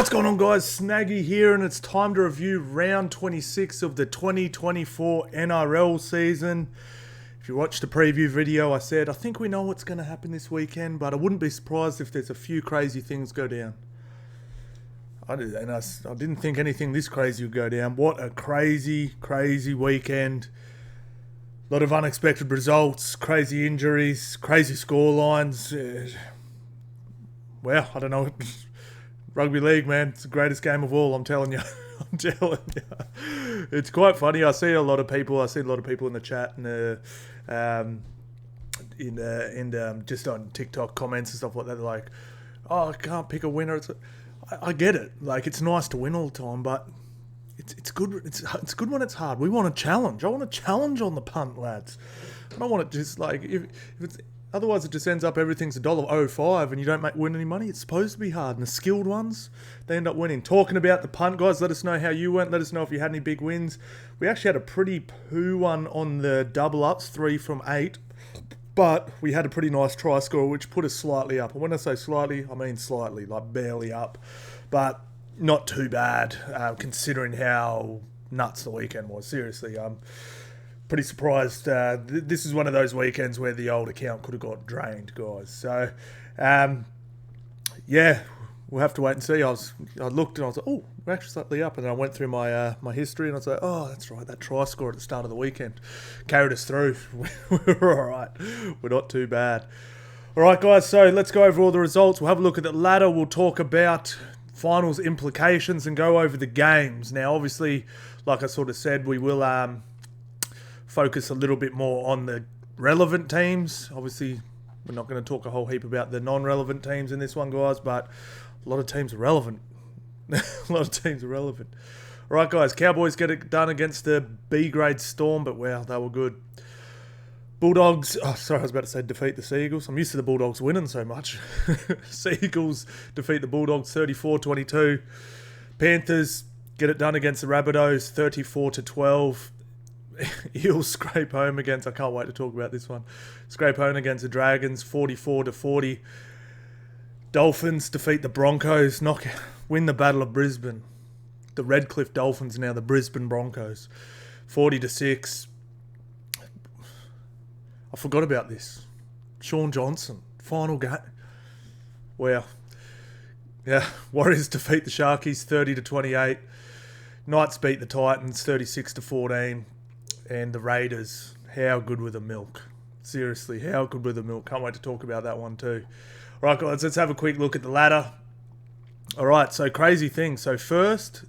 What's going on, guys? Snaggy here, and it's time to review round 26 of the 2024 NRL season. If you watched the preview video, I said I think we know what's going to happen this weekend, but I wouldn't be surprised if there's a few crazy things go down. I didn't think anything this crazy would go down. What a crazy weekend. A lot of unexpected results, crazy injuries, crazy scorelines. Well, I don't know. Rugby league, man, it's the greatest game of all, I'm telling you. It's quite funny. I see a lot of people in the chat and just on TikTok comments and stuff like that. They're like, "Oh, I can't pick a winner." I get it. Like, it's nice to win all the time, but it's good. It's good when it's hard. We want a challenge. I want a challenge on the punt, lads. I don't want it just like if it's. Otherwise, it just ends up everything's $1.05 and you don't win any money. It's supposed to be hard. And the skilled ones, they end up winning. Talking about the punt, guys, let us know how you went. Let us know if you had any big wins. We actually had a pretty poo one on the double ups, 3 from 8. But we had a pretty nice try score, which put us slightly up. And when I say slightly, I mean slightly, like barely up. But not too bad, considering how nuts the weekend was. Seriously, pretty surprised. This is one of those weekends where the old account could have got drained, guys. So, yeah, we'll have to wait and see. I looked and I was like, oh, we're actually slightly up. And then I went through my my history and I was like, oh, that's right, that try score at the start of the weekend carried us through. We're all right. We're not too bad. All right, guys, so let's go over all the results. We'll have a look at the ladder. We'll talk about finals implications and go over the games. Now, obviously, like I sort of said, we will focus a little bit more on the relevant teams. Obviously, we're not going to talk a whole heap about the non-relevant teams in this one, guys, but a lot of teams are relevant. A lot of teams are relevant. All right, guys, Cowboys get it done against the B-grade Storm, but wow, they were good. Bulldogs, I was about to say defeat the Sea Eagles. I'm used to the Bulldogs winning so much. Sea Eagles defeat the Bulldogs 34-22. Panthers get it done against the Rabbitohs 34-12. Eels scrape home against, I can't wait to talk about this one, scrape home against the Dragons 44-40. Dolphins defeat the Broncos, win the Battle of Brisbane. The Redcliffe Dolphins now the Brisbane Broncos 40-6. I forgot about this. Sean Johnson, final game. Wow. Yeah, Warriors defeat the Sharkies 30-28. Knights beat the Titans 36-14. And the Raiders, how good were the milk? Seriously, how good were the milk? Can't wait to talk about that one too. All right, guys, let's have a quick look at the ladder. All right, so crazy thing. So first,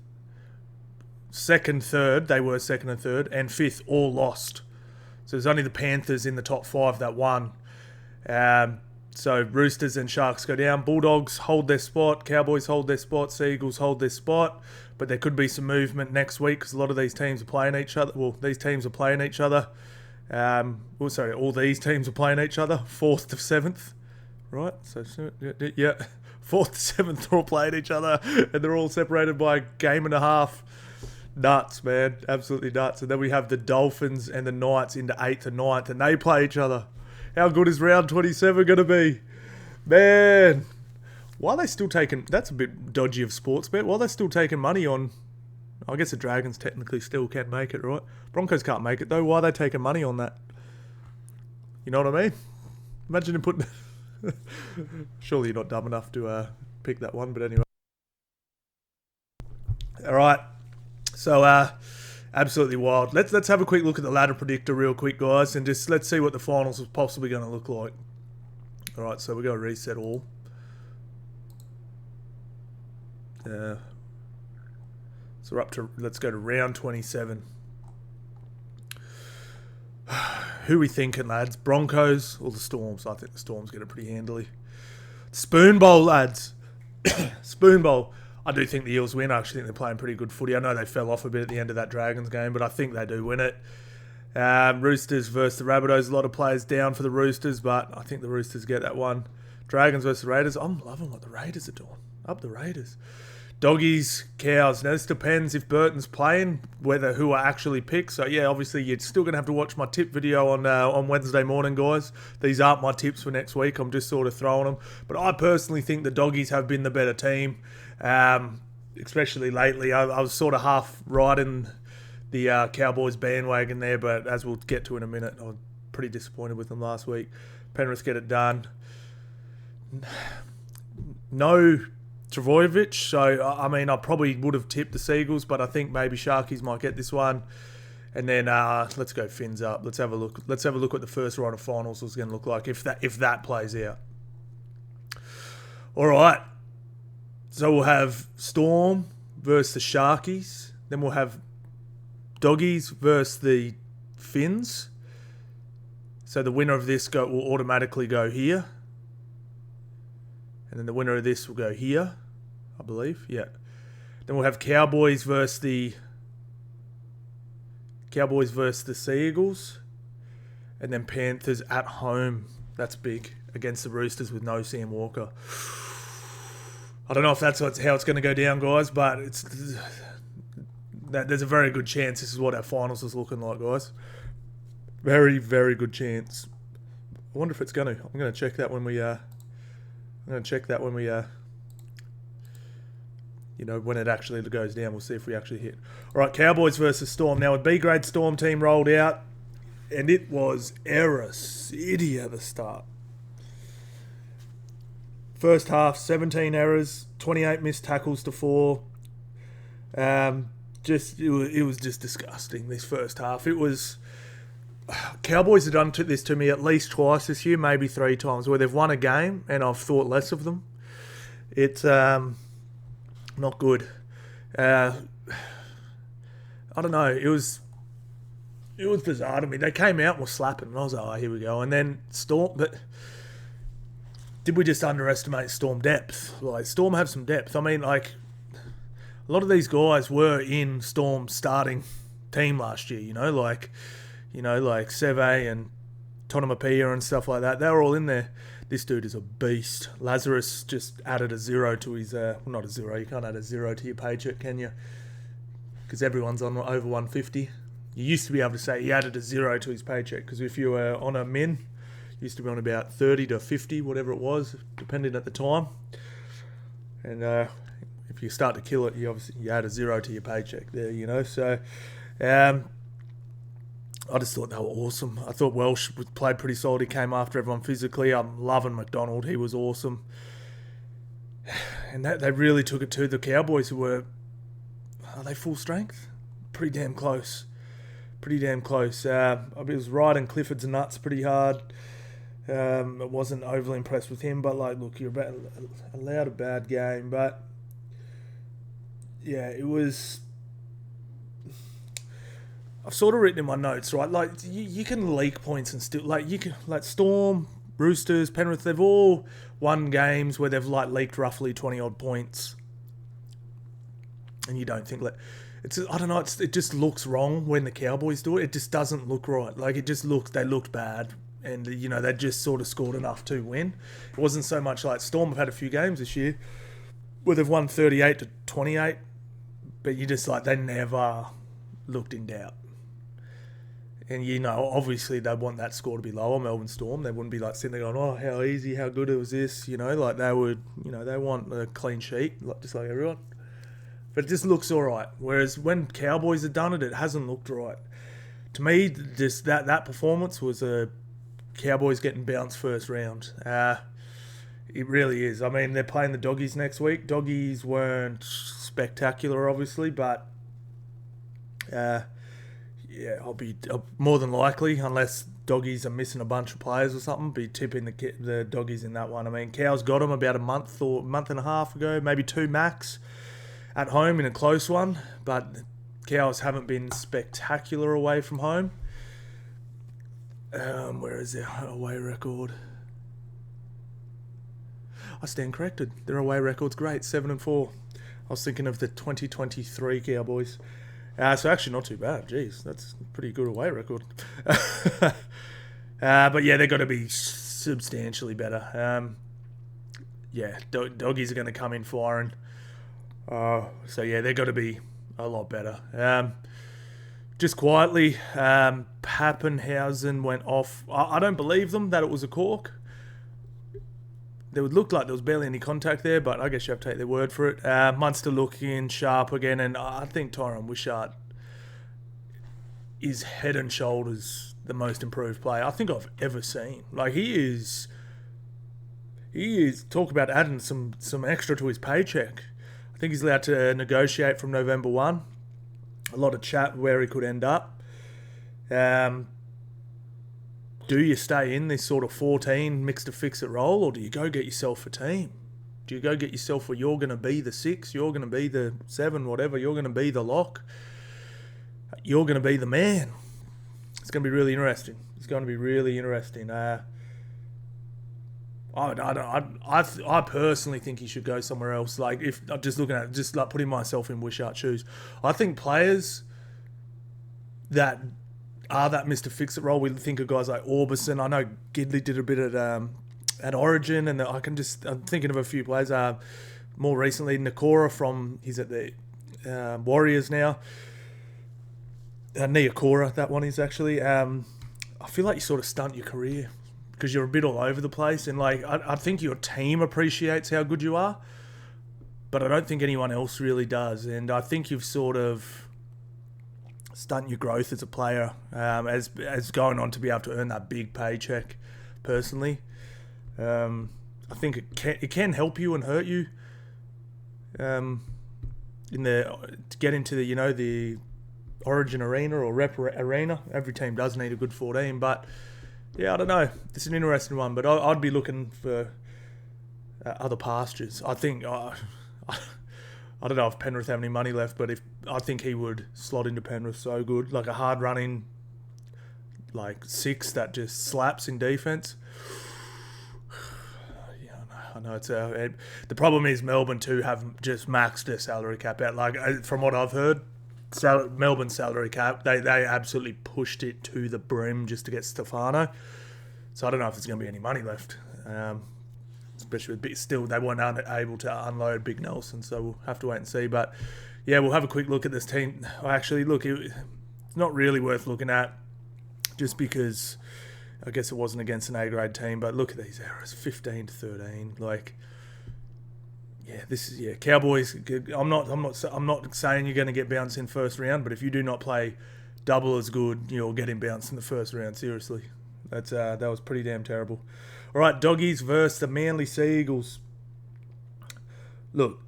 second, third, they were second and third, and fifth all lost. So there's only the Panthers in the top 5 that won. So Roosters and Sharks go down. Bulldogs hold their spot. Cowboys hold their spot. Sea Eagles hold their spot. But there could be some movement next week because a lot of these teams are playing each other. Well, these teams are playing each other. All these teams are playing each other. 4th to 7th. Right? So, yeah. 4th to 7th are all playing each other. And they're all separated by a game and a half. Nuts, man. Absolutely nuts. And then we have the Dolphins and the Knights into 8th and 9th. And they play each other. How good is round 27 going to be? Man. Why are they still taking... That's a bit dodgy of sports bet. Why are they still taking money on... I guess the Dragons technically still can make it, right? Broncos can't make it, though. Why are they taking money on that? You know what I mean? Imagine him putting... Surely you're not dumb enough to pick that one, but anyway. All right. So, absolutely wild. Let's have a quick look at the ladder predictor real quick, guys, and just let's see what the finals is possibly going to look like. All right, so we're going to reset all. So we're up to, let's go to round 27. Who are we thinking, lads? Broncos or the Storms? I think the Storms get it pretty handily. Spoon Bowl, lads. Spoon Bowl. I do think the Eels win. I actually think they're playing pretty good footy. I know they fell off a bit at the end of that Dragons game, but I think they do win it. Roosters versus the Rabbitohs. A lot of players down for the Roosters, but I think the Roosters get that one. Dragons versus Raiders. I'm loving what the Raiders are doing. Up the Raiders. Doggies, Cows. Now, this depends if Burton's playing, who I actually pick. So, yeah, obviously, you're still going to have to watch my tip video on Wednesday morning, guys. These aren't my tips for next week. I'm just sort of throwing them. But I personally think the Doggies have been the better team, especially lately. I was sort of half riding the Cowboys bandwagon there, but as we'll get to in a minute, I was pretty disappointed with them last week. Penrith get it done. No Travojevic, so I mean I probably would have tipped the Sea Eagles, but I think maybe Sharkies might get this one. And then let's go Fins up. Let's have a look. Let's have a look what the first round of finals is going to look like if that plays out. All right. So we'll have Storm versus the Sharkies. Then we'll have Doggies versus the Fins. So the winner of this will automatically go here. And then the winner of this will go here, I believe. Yeah. Then we'll have Cowboys versus the Sea Eagles. And then Panthers at home. That's big. Against the Roosters with no Sam Walker. I don't know if that's how it's going to go down, guys, but there's a very good chance this is what our finals is looking like, guys. Very, very good chance. I wonder if it's going to. I'm going to check that when we when it actually goes down. We'll see if we actually hit. All right, Cowboys versus Storm. Now, a B-grade Storm team rolled out, and it was error city at the start. First half, 17 errors, 28 missed tackles to 4. It was just disgusting, this first half. It was... Cowboys have done this to me at least twice this year, maybe 3 times, where they've won a game and I've thought less of them. It's not good. I don't know. It was bizarre to me. They came out and were slapping, and I was like, oh, here we go. And then Storm, but did we just underestimate Storm depth? Like, Storm have some depth. I mean, like, a lot of these guys were in Storm's starting team last year, like Seve and Tonomapia and stuff like that. They were all in there. This dude is a beast. Lazarus just added a 0 to his... not a 0. You can't add a 0 to your paycheck, can you? Because everyone's on over 150. You used to be able to say he added a 0 to his paycheck, because if you were on a min, you used to be on about 30 to 50, whatever it was, depending at the time. And if you start to kill it, you add a 0 to your paycheck there, So... I just thought they were awesome. I thought Welsh played pretty solid. He came after everyone physically. I'm loving McDonald. He was awesome. And they really took it to the Cowboys, who were... Are they full strength? Pretty damn close. I was riding Clifford's nuts pretty hard. I wasn't overly impressed with him, but, look, you're allowed a bad game. But, yeah, it was... I've sort of written in my notes, right? Like, you can leak points and still... Storm, Roosters, Penrith, they've all won games where they've, leaked roughly 20-odd points. And you don't think... I don't know, it just looks wrong when the Cowboys do it. It just doesn't look right. It just looks... They looked bad. And, they just sort of scored enough to win. It wasn't so much like Storm have had a few games this year where they've won 38 to 28. But you just, they never looked in doubt. And, obviously they want that score to be lower, Melbourne Storm. They wouldn't be, sitting there going, oh, how easy, how good was this? They would, they want a clean sheet, just like everyone. But it just looks all right. Whereas when Cowboys have done it, it hasn't looked right. To me, just that performance was a Cowboys getting bounced first round. It really is. I mean, they're playing the Doggies next week. Doggies weren't spectacular, obviously, but... yeah, I'll be more than likely, unless Doggies are missing a bunch of players or something, be tipping the Doggies in that one. I mean, Cows got them about a month and a half ago, maybe 2 max, at home in a close one, but Cows haven't been spectacular away from home. Where is their away record? I stand corrected. Their away record's great, 7-4. I was thinking of the 2023 Cowboys. So actually not too bad. Jeez, that's a pretty good away record. But yeah, they've got to be substantially better. Doggies are going to come in firing. So yeah, they're got to be a lot better. Just quietly, Pappenhausen went off. I don't believe them that it was a cork. It would look like there was barely any contact there, but I guess you have to take their word for it. Munster looking sharp again, and I think Tyrone Wishart is head and shoulders the most improved player I think I've ever seen. Like, he is talk about adding some extra to his paycheck. I think he's allowed to negotiate from November 1. A lot of chat where he could end up. Do you stay in this sort of 14 mix to fix it role, or do you go get yourself a team? Do you go get yourself where you're going to be the 6, you're going to be the 7, whatever, you're going to be the lock, you're going to be the man? It's going to be really interesting. I personally think he should go somewhere else. Like, if I'm just looking at it, just like putting myself in Wishart's shoes, I think players that are that Mr. Fix-It role, we think of guys like Orbison. I know Gidley did a bit at Origin, and I'm thinking of a few players. More recently, Nakora he's at the Warriors now. Niokora, that one is actually. I feel like you sort of stunt your career because you're a bit all over the place, and like I think your team appreciates how good you are, but I don't think anyone else really does, and I think you've sort of stunt your growth as a player as going on to be able to earn that big paycheck. Personally, I think it can help you and hurt you. To get into the Origin arena or Rep arena, every team does need a good 14, but yeah, I don't know. It's an interesting one, but I'd be looking for other pastures. I think I don't know if Penrith have any money left, but I think he would slot into Penrith so good, like a hard running, like 6 that just slaps in defense. Yeah, I know it's the problem is Melbourne too have just maxed their salary cap out. Like, from what I've heard, Melbourne's salary cap, they absolutely pushed it to the brim just to get Stefano. So I don't know if there's going to be any money left. Especially with still they weren't able to unload Big Nelson, so we'll have to wait and see. But yeah, we'll have a quick look at this team. Actually, look, it's not really worth looking at just because I guess it wasn't against an A-grade team. But look at these errors, 15-13. Like, yeah, Cowboys. I'm not saying you're going to get bounced in first round, but if you do not play double as good, you're getting bounced in the first round. Seriously, that was pretty damn terrible. All right, Doggies versus the Manly Sea Eagles. Look,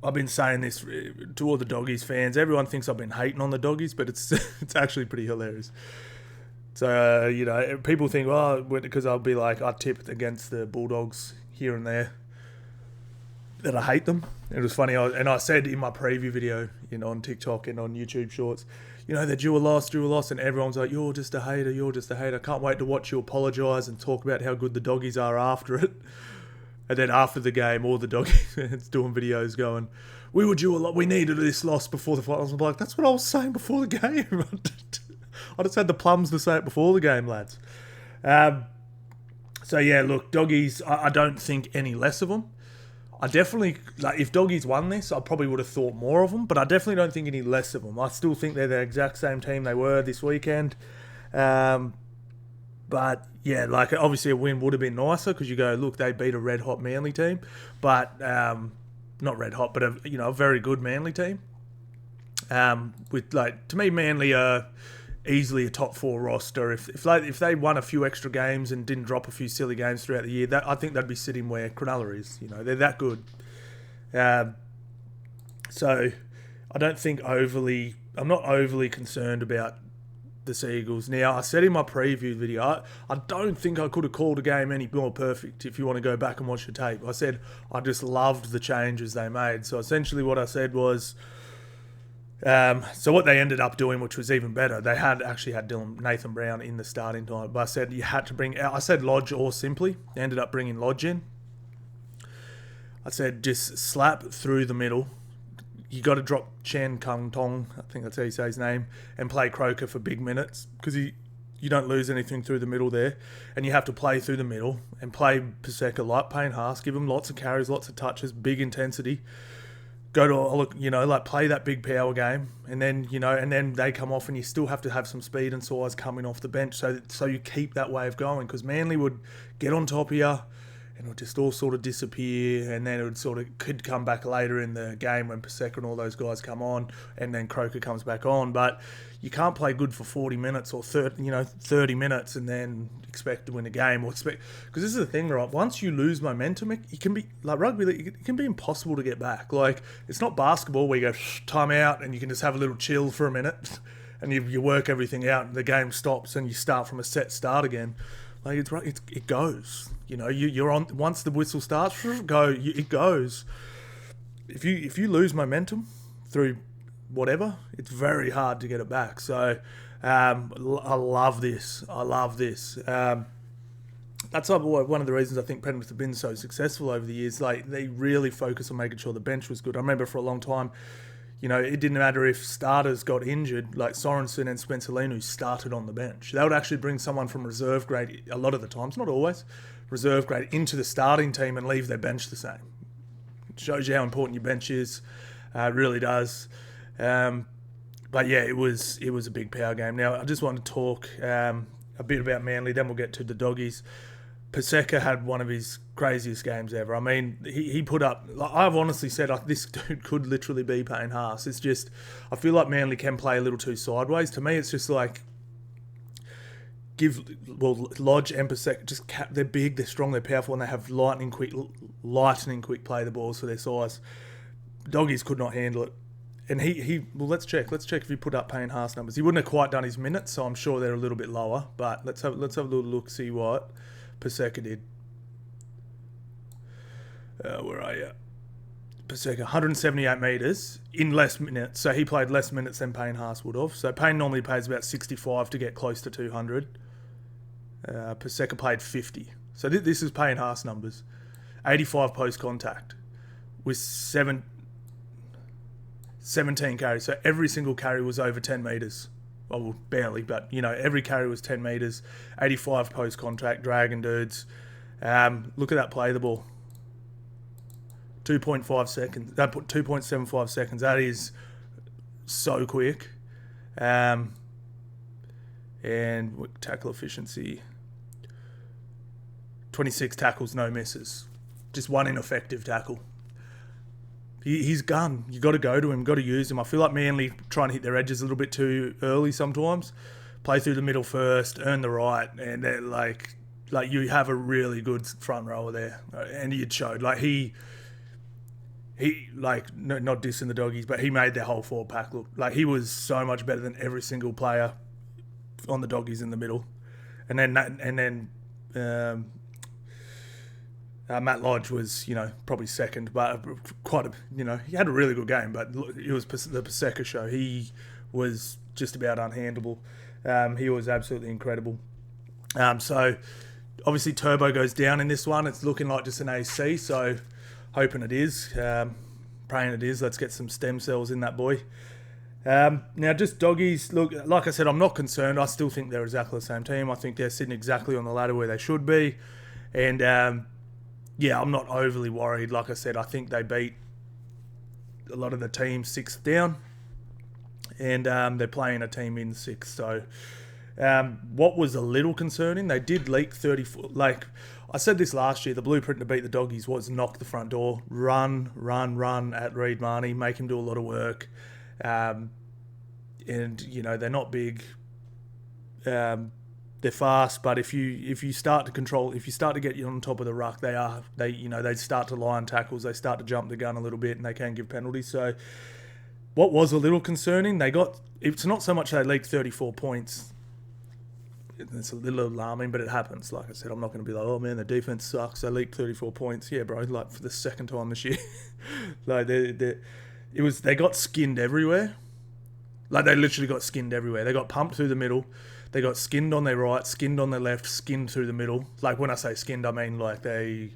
I've been saying this to all the Doggies fans. Everyone thinks I've been hating on the Doggies, but it's actually pretty hilarious. So, people think, because I'll be like, I tipped against the Bulldogs here and there, that I hate them. It was funny, I said in my preview video, on TikTok and on YouTube Shorts, they're due a loss, and everyone's like, you're just a hater. Can't wait to watch you apologise and talk about how good the Doggies are after it. And then after the game, all the Doggies fans doing videos going, we were due a lot, we needed this loss before the finals. I'm like, that's what I was saying before the game. I just had the plums to say it before the game, lads. So yeah, look, Doggies, I don't think any less of them. I definitely, if Doggies won this, I probably would have thought more of them, but I definitely don't think any less of them. I still think they're the exact same team they were this weekend. But yeah, obviously a win would have been nicer because you go, look, they beat a red-hot Manly team, but not red-hot, but a very good Manly team. To me, Manly are easily a top 4 roster. If they won a few extra games and didn't drop a few silly games throughout the year, I think they'd be sitting where Cronulla is. They're that good. So I don't think I'm not overly concerned about the Sea Eagles. Now, I said in my preview video, I don't think I could have called a game any more perfect if you want to go back and watch the tape. I said I just loved the changes they made. So essentially what I said was, so what they ended up doing, which was even better, they actually had Nathan Brown in the starting time. But I said you had to I said Lodge or Simply. They ended up bringing Lodge in. I said just slap through the middle. You got to drop Chen Kung Tong, I think that's how you say his name, and play Croker for big minutes because you don't lose anything through the middle there, and you have to play through the middle and play Paseka like Payne Haas, give him lots of carries, lots of touches, big intensity. Go to, play that big power game, and then they come off, and you still have to have some speed and size coming off the bench, so you keep that wave going, because Manly would get on top of you, and it would just all sort of disappear, and then it could come back later in the game when Paseka and all those guys come on, and then Croker comes back on. But you can't play good for 40 minutes or 30 minutes and then expect to win a game, because this is the thing, right? Once you lose momentum, it can be like rugby league. It can be impossible to get back. Like, it's not basketball where you go time out and you can just have a little chill for a minute, and you work everything out, and the game stops, and you start from a set start again. Like, it goes. You're on once the whistle starts. It goes. If you lose momentum through whatever, it's very hard to get it back. So I love this. That's one of the reasons I think Penrith have been so successful over the years. Like, they really focus on making sure the bench was good. I remember for a long time, it didn't matter if starters got injured, like Sorensen and Spencer Lenu started on the bench. They would actually bring someone from reserve grade, a lot of the times, not always, reserve grade, into the starting team and leave their bench the same. It shows you how important your bench is. It really does. But yeah, it was a big power game. Now, I just want to talk a bit about Manly, then we'll get to the doggies. Paseka had one of his craziest games ever. I mean, he put up... I've honestly said this dude could literally be Payne Haas. It's just... I feel like Manly can play a little too sideways. To me, it's just like... Lodge and Paseka, they're big, they're strong, they're powerful, and they have lightning quick play the balls for their size. Doggies could not handle it. And let's check if he put up Payne Haas numbers. He wouldn't have quite done his minutes, so I'm sure they're a little bit lower. But let's have a little look, see what Paseka did. Where are you? Paseka, 178 metres in less minutes. So he played less minutes than Payne Haas would have. So Payne normally plays about 65 to get close to 200. Paseka played 50. So this is Payne Haas numbers. 85 post-contact with 17 carries. So every single carry was over 10 metres. Well, barely, but, every carry was 10 metres. 85 post-contact, dragging dudes. Look at that play the ball. 2.5 seconds. 2.75 seconds. That is so quick. And tackle efficiency. 26 tackles, no misses. Just one ineffective tackle. He's gun. You got to go to him. Got to use him. I feel like Manly trying to hit their edges a little bit too early sometimes. Play through the middle first, earn the right, and they're like you have a really good front rower there, and it showed. Like he not dissing the doggies, but he made their whole forward pack look like he was so much better than every single player on the doggies in the middle, and then. Matt Lodge was, probably second, but he had a really good game, but it was the Paseka show. He was just about unhandleable. He was absolutely incredible. So, obviously, Turbo goes down in this one. It's looking like just an AC, so hoping it is. Praying it is. Let's get some stem cells in that boy. Now, just doggies, look, like I said, I'm not concerned. I still think they're exactly the same team. I think they're sitting exactly on the ladder where they should be. And, I'm not overly worried. Like I said, I think they beat a lot of the teams 6th down. And they're playing a team in 6th. So, what was a little concerning, they did leak 34. Like, I said this last year, the blueprint to beat the doggies was knock the front door, run at Reid Marnie, make him do a lot of work. And, they're not big. They're fast, but if you start to control, if you start to get on top of the ruck, they start to line tackles, they start to jump the gun a little bit, and they can give penalties. So, what was a little concerning, it's not so much they leaked 34 points. It's a little alarming, but it happens. Like I said, I'm not going to be like, oh man, the defense sucks. They leaked 34 points. Yeah, bro, like for the second time this year, like they got skinned everywhere. Like they literally got skinned everywhere. They got pumped through the middle. They got skinned on their right, skinned on their left, skinned through the middle. Like when I say skinned, I mean like they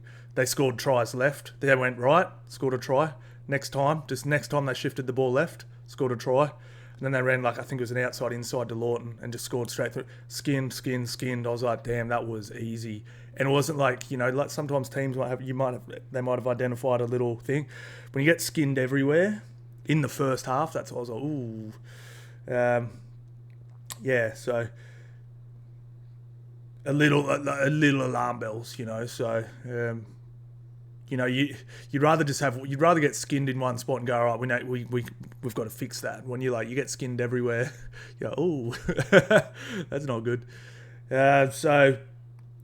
scored tries left. They went right, scored a try. Next time they shifted the ball left, scored a try. And then they ran, like, I think it was an outside-inside to Lawton and just scored straight through. Skinned. I was like, damn, that was easy. And it wasn't like, like sometimes teams they might have identified a little thing. When you get skinned everywhere in the first half, that's what I was like, ooh. So a little alarm bells, So you'd rather get skinned in one spot and go, all right, we've got to fix that. When you get skinned everywhere, you're like, ooh, that's not good. A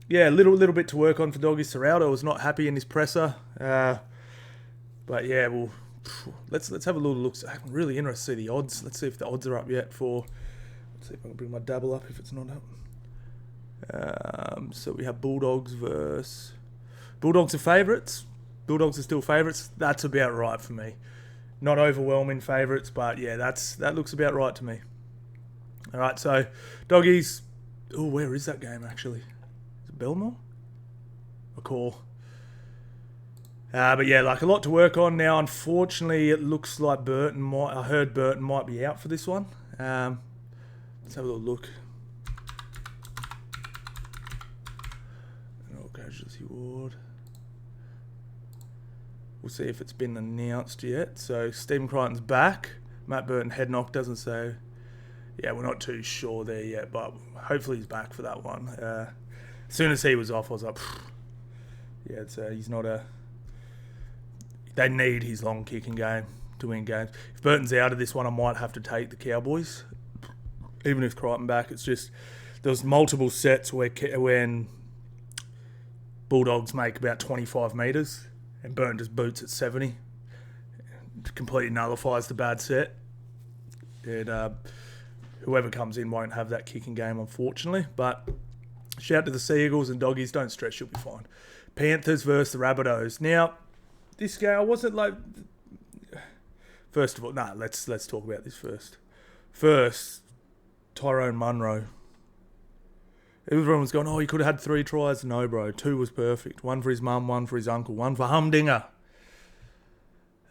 little bit to work on for Doggy. Serraldo was not happy in his presser, but yeah, let's have a little look. I'm really interested to see the odds. Let's see if the odds are up yet for. Let's see if I can bring my Dabble up if it's not up. So we have Bulldogs are favourites. Bulldogs are still favourites. That's about right for me. Not overwhelming favourites, but yeah, that looks about right to me. All right, so Doggies. Oh, where is that game actually? Is it Belmore? A call. But yeah, a lot to work on now. Unfortunately, it looks like I heard Burton might be out for this one. Let's have a little look. Casualty ward. We'll see if it's been announced yet. So Stephen Crichton's back. Matt Burton head knock doesn't say. Yeah, we're not too sure there yet, but hopefully he's back for that one. As soon as he was off, I was like, yeah, he's not a. They need his long kicking game to win games. If Burton's out of this one, I might have to take the Cowboys. Even if Crichton back, it's just there was multiple sets when Bulldogs make about 25 metres and Burton just boots at 70. It completely nullifies the bad set. And whoever comes in won't have that kicking game, unfortunately. But shout to the Sea Eagles and Doggies. Don't stress, you'll be fine. Panthers versus the Rabbitohs. Now, this game, I wasn't like... First of all, let's talk about this first. First, Tyrone Munro. Everyone was going, he could have had 3 tries. No, bro. 2 was perfect. 1 for his mum, 1 for his uncle, 1 for Humdinger.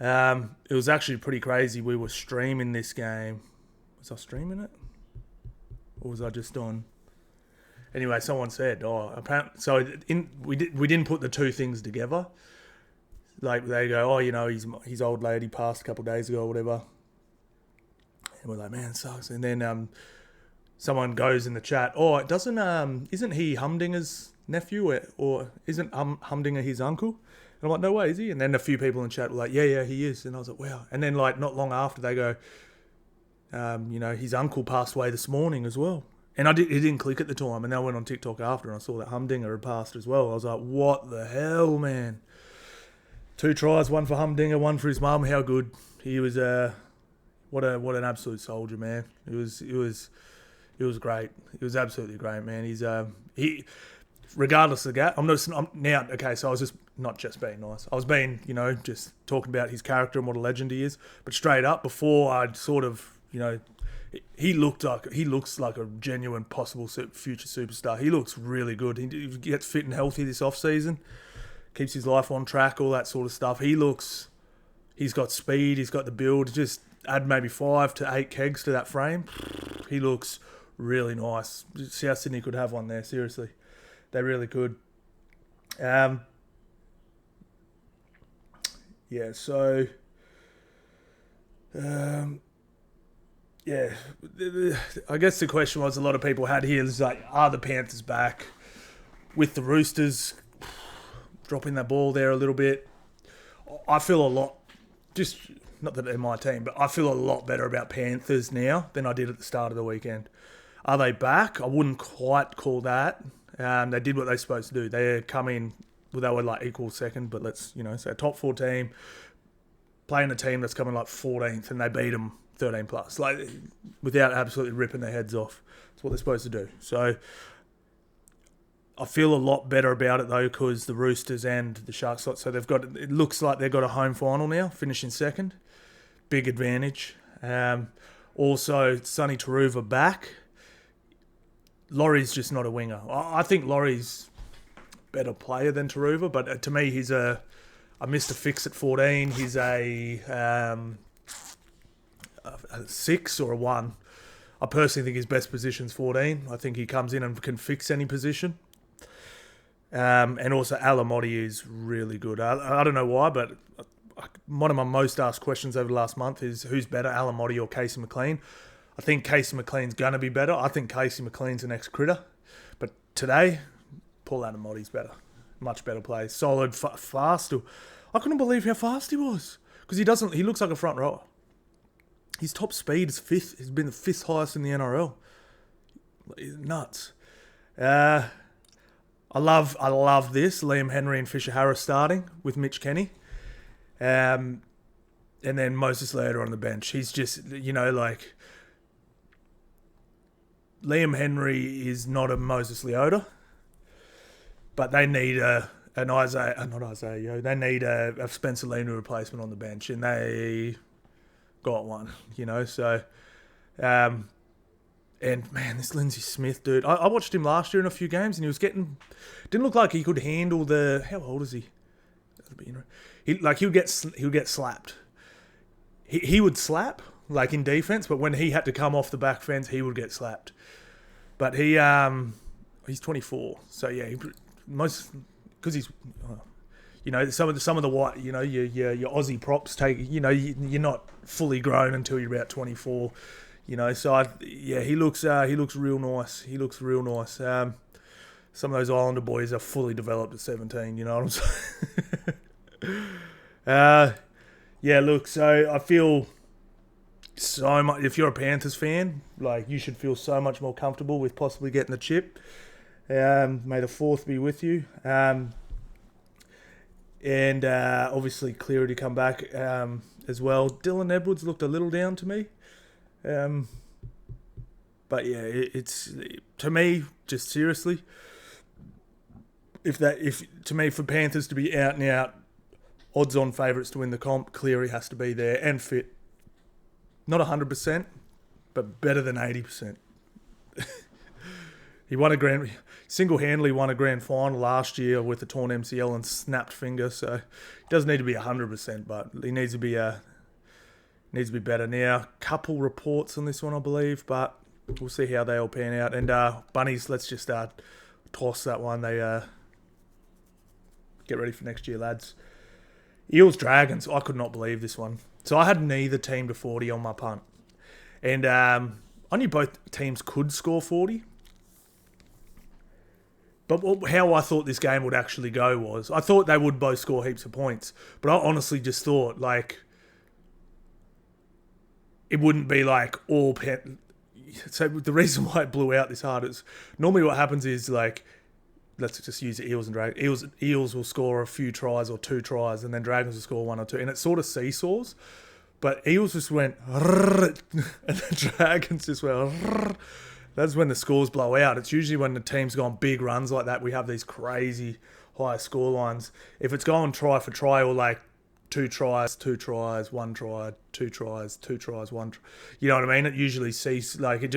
It was actually pretty crazy. We were streaming this game. Was I streaming it? Or was I just on? Anyway, someone said, apparently, so we didn't put the 2 things together. Like, they go, his old lady passed a couple of days ago or whatever. And we're like, man, it sucks. And then someone goes in the chat, isn't he Humdinger's nephew or isn't Humdinger his uncle? And I'm like, no way, is he? And then a few people in chat were like, yeah, he is. And I was like, wow. And then not long after they go, his uncle passed away this morning as well. And it didn't click at the time. And then I went on TikTok after and I saw that Humdinger had passed as well. I was like, what the hell, man? 2 tries, 1 for Humdinger, 1 for his mum. How good. He was what an absolute soldier, man. It was great. It was absolutely great, man. He's regardless of that, so I was just not just being nice. I was being, just talking about his character and what a legend he is. But straight up, before I'd sort of, he looks like a genuine possible future superstar. He looks really good. He gets fit and healthy this off season, keeps his life on track, all that sort of stuff. He's got speed. He's got the build. Just add maybe 5 to 8 kegs to that frame. He looks really nice. South Sydney could have one there, seriously. They really could. I guess the question was, a lot of people had here is like, are the Panthers back? With the Roosters dropping that ball there a little bit, I feel a lot, just not that they're my team, but I feel a lot better about Panthers now than I did at the start of the weekend. Are they back? I wouldn't quite call that. They did what they're supposed to do. They come in, they were like equal second, but let's, say a top 4 team, playing a team that's coming like 14th, and they beat them 13 plus, like without absolutely ripping their heads off. That's what they're supposed to do. So I feel a lot better about it though, because the Roosters and the Sharks, so it looks like they've got a home final now, finishing second. Big advantage. Also, Sonny Taruva back. Laurie's just not a winger. I think Laurie's a better player than Taruva, but to me, he's a Mr. Fix at 14. He's a a 6 or a 1. I personally think his best position's 14. I think he comes in and can fix any position. And also Alamotti is really good. I don't know why, but one of my most asked questions over the last month is who's better, Alamotti or Casey McLean? I think Casey McLean's going to be better. I think Casey McLean's an ex-critter. But today, Paul Alamotti's better. Much better play. Solid, fast. I couldn't believe how fast he was. Because he looks like a front rower. His top speed is 5th. He's been the 5th highest in the NRL. He's nuts. I love this. Liam Henry and Fisher Harris starting with Mitch Kenny. And then Moses Leota on the bench. He's just, like... Liam Henry is not a Moses Leota. But they need an Isaiah... Not Isaiah, yo. They need a Spencer Lenu replacement on the bench. And they got one, So... And, man, this Lindsay Smith, dude. I watched him last year in a few games, and he was getting... Didn't look like he could handle the... How old is he? He would get slapped. He would slap, like in defense, but when he had to come off the back fence, he would get slapped. But he's 24, so yeah, because he's, some of the white, your Aussie props take, you're not fully grown until you're about 24, So he looks real nice. He looks real nice. Some of those Islander boys are fully developed at 17. You know what I'm saying? Look. So I feel so much. If you're a Panthers fan, like you should feel so much more comfortable with possibly getting the chip. May the 4th be with you. And obviously Cleary to come back as well. Dylan Edwards looked a little down to me. But yeah, it's to me, just seriously, for Panthers to be out and out, odds-on favourites to win the comp, Cleary has to be there and fit. Not 100%, but better than 80%. He single-handedly won a grand final last year with a torn MCL and snapped finger, so he doesn't need to be 100%, but he needs to be better. Now, couple reports on this one, I believe, but we'll see how they all pan out. And Bunnies, let's just toss that one. They get ready for next year, lads. Eels Dragons, I could not believe this one. So I had neither team to 40 on my punt. And I knew both teams could score 40. But how I thought this game would actually go was, I thought they would both score heaps of points. But I honestly just thought, it wouldn't be like all... So the reason why it blew out this hard is, normally what happens is, let's just use the Eels and Dragons. Eels will score a few tries or 2 tries, and then Dragons will score 1 or 2. And it sort of seesaws. But Eels just went, and the Dragons just went, that's when the scores blow out. It's usually when the team's gone big runs like that, we have these crazy high score lines. If it's going try for try, or 2 tries, 1 try, 2 tries, 2 tries, 1 try. You know what I mean? It usually sees, I don't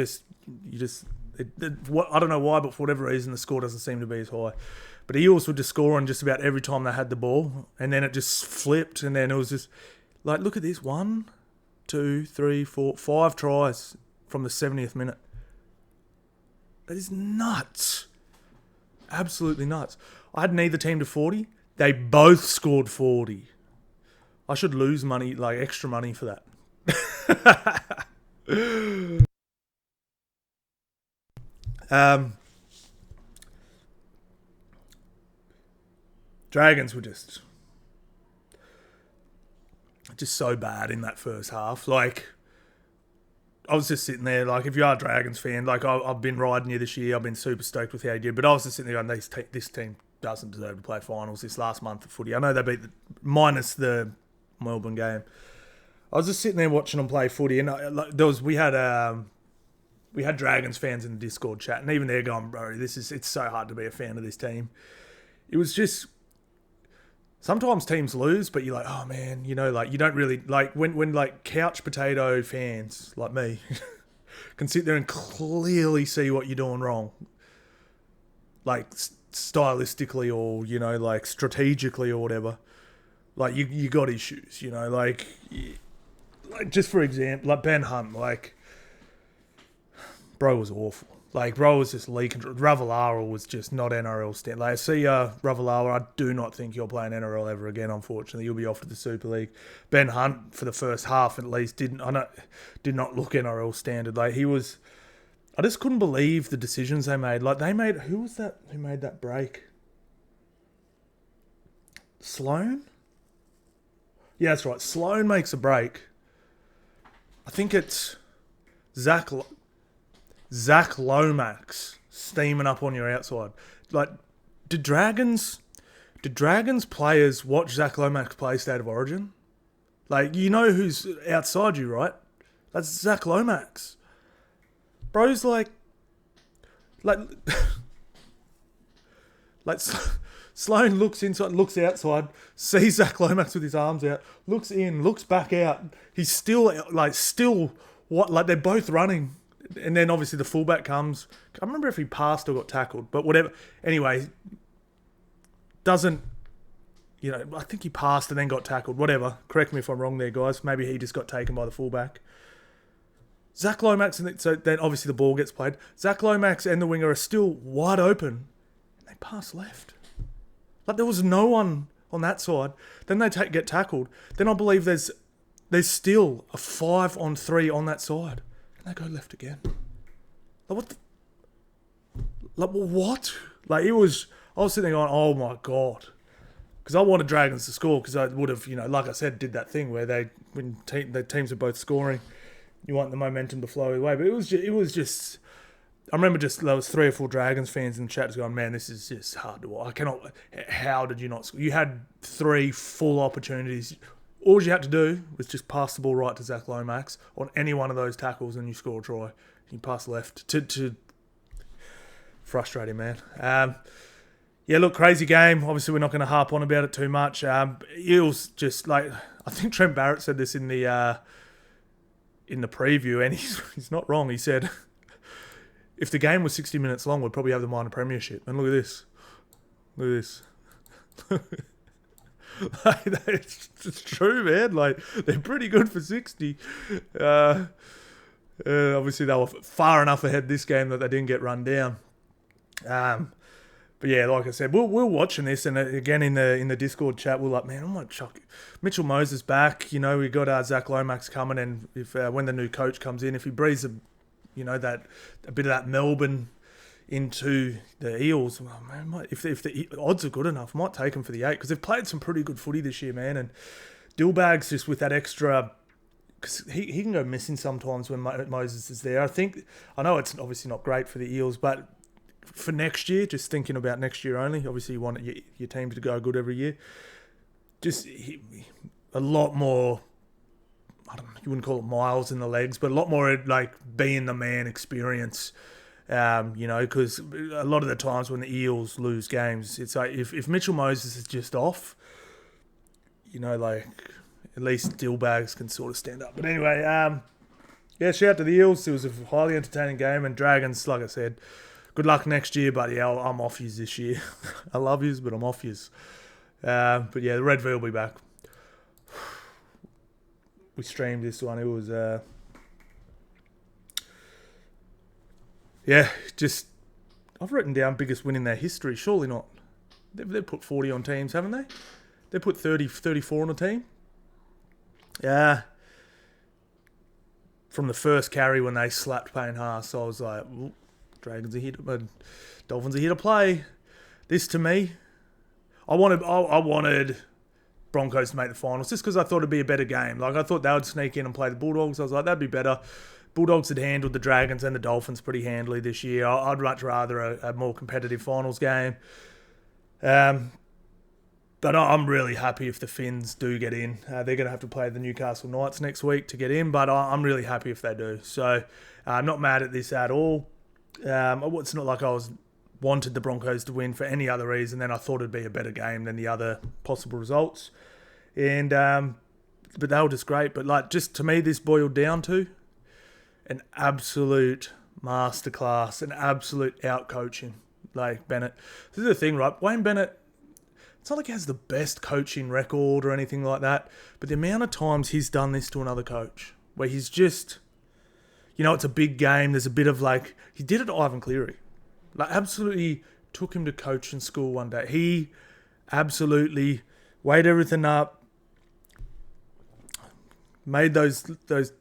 know why, but for whatever reason, the score doesn't seem to be as high. But Eels would just score on just about every time they had the ball, and then it just flipped, and then it was just, look at this, 1, 2, 3, 4, 5 tries from the 70th minute. That is nuts. Absolutely nuts. I had neither team to 40. They both scored 40. I should lose money, extra money for that. Dragons were just so bad in that first half. I was just sitting there, if you are a Dragons fan, I've been riding you this year, I've been super stoked with how you did, but I was just sitting there going, this team doesn't deserve to play finals this last month of footy. I know they beat minus the Melbourne game. I was just sitting there watching them play footy, and we had Dragons fans in the Discord chat, and even they're going, bro, it's so hard to be a fan of this team. It was just, sometimes teams lose, but you're like, oh man, you don't really, when couch potato fans like me can sit there and clearly see what you're doing wrong, stylistically or, strategically or whatever. You got issues, like just for example, like Ben Hunt, like bro was awful. Like, bro was just leaking. Ravalawa was just not NRL standard. Like, see, Ravalawa, I do not think you'll play in NRL ever again, unfortunately. You'll be off to the Super League. Ben Hunt, for the first half at least, did not look NRL standard. Like, he was... I just couldn't believe the decisions they made. Like, they made... Who was that who made that break? Sloan? Yeah, that's right. Sloan makes a break. I think it's Zach Lomax steaming up on your outside. Like, did Dragons players watch Zach Lomax play State of Origin? Like, you know who's outside you, right? That's Zach Lomax. Bro's like Sloan looks inside, looks outside, sees Zach Lomax with his arms out, looks in, looks back out. He's still they're both running. And then obviously the fullback comes. I remember if he passed or got tackled, but whatever. Anyway, doesn't, I think he passed and then got tackled. Whatever. Correct me if I'm wrong there, guys. Maybe he just got taken by the fullback. Zach Lomax, so then obviously the ball gets played. Zach Lomax and the winger are still wide open. And they pass left. Like, there was no one on that side. Then they get tackled. Then I believe there's still a 5-on-3 on that side. And they go left again. Like, what? Like, I was sitting there going, oh my God. Because I wanted Dragons to score, because I would have, like I said, did that thing where the teams are both scoring. You want the momentum to flow away. But it was just I remember there was 3 or 4 Dragons fans in the chat just going, man, this is just hard to watch. How did you not score? You had 3 full opportunities. All you had to do was just pass the ball right to Zach Lomax on any one of those tackles and you score a try. You pass left to frustrating, man. Yeah, look, crazy game. Obviously, we're not going to harp on about it too much. Eels just like, I think Trent Barrett said this in the preview, and he's not wrong. He said, if the game was 60 minutes long, we'd probably have the minor premiership. And look at this. Look at this. Like, it's true, man. Like, they're pretty good for 60. Obviously, they were far enough ahead this game that they didn't get run down. But yeah, like I said, we're watching this, and again in the Discord chat, we're like, man, I might chuck it. Mitchell Moses back. We got Zach Lomax coming, and if when the new coach comes in, if he breathes a bit of that Melbourne into the Eels, well, man, if the odds are good enough, I might take them for the 8, because they've played some pretty good footy this year, man. And Dillbag's just with that extra, because he can go missing sometimes when Moses is there. I know it's obviously not great for the Eels, but for next year, just thinking about next year only, obviously you want your team to go good every year. Just a lot more, I don't know, you wouldn't call it miles in the legs, but a lot more like being the man experience. Because a lot of the times when the Eels lose games, it's like if Mitchell Moses is just off, like at least Dillbags can sort of stand up. But anyway, shout out to the Eels. It was a highly entertaining game, and Dragons, like I said, good luck next year. But yeah, I'm off yous this year. I love yous, but I'm off yous. But yeah, the Red V will be back. We streamed this one. It was I've written down biggest win in their history. Surely not. They've put 40 on teams, haven't they? They put 34 on a team. Yeah. From the first carry when they slapped Payne Haas, so I was like, Dragons are here Dolphins are here to play. This to me, I wanted Broncos to make the finals just because I thought it'd be a better game. Like, I thought they would sneak in and play the Bulldogs. I was like, that'd be better. Bulldogs had handled the Dragons and the Dolphins pretty handily this year. I'd much rather a more competitive finals game. But I'm really happy if the Finns do get in. They're going to have to play the Newcastle Knights next week to get in, but I'm really happy if they do. So I'm not mad at this at all. It's not like I wanted the Broncos to win for any other reason than I thought it'd be a better game than the other possible results. And but they were just great. But like, just to me, this boiled down to an absolute masterclass, an absolute out-coaching. Like Bennett. This is the thing, right? Wayne Bennett, it's not like he has the best coaching record or anything like that, but the amount of times he's done this to another coach, where he's just, it's a big game. There's a bit of like, he did it to Ivan Cleary. Like, absolutely took him to coach in school one day. He absolutely weighed everything up, made those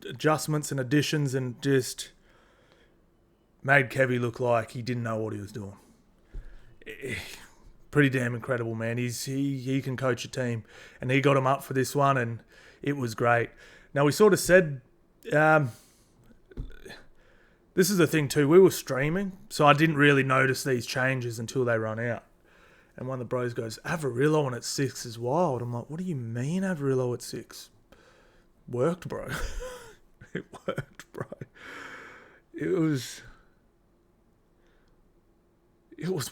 adjustments and additions, and just made Kevy look like he didn't know what he was doing. Pretty damn incredible, man. He can coach a team, and he got him up for this one, and it was great. Now, we sort of said, this is the thing too, we were streaming, so I didn't really notice these changes until they run out. And one of the bros goes, Avarillo on at 6 is wild. I'm like, what do you mean Avarillo at 6? Worked, bro. It worked, bro. It was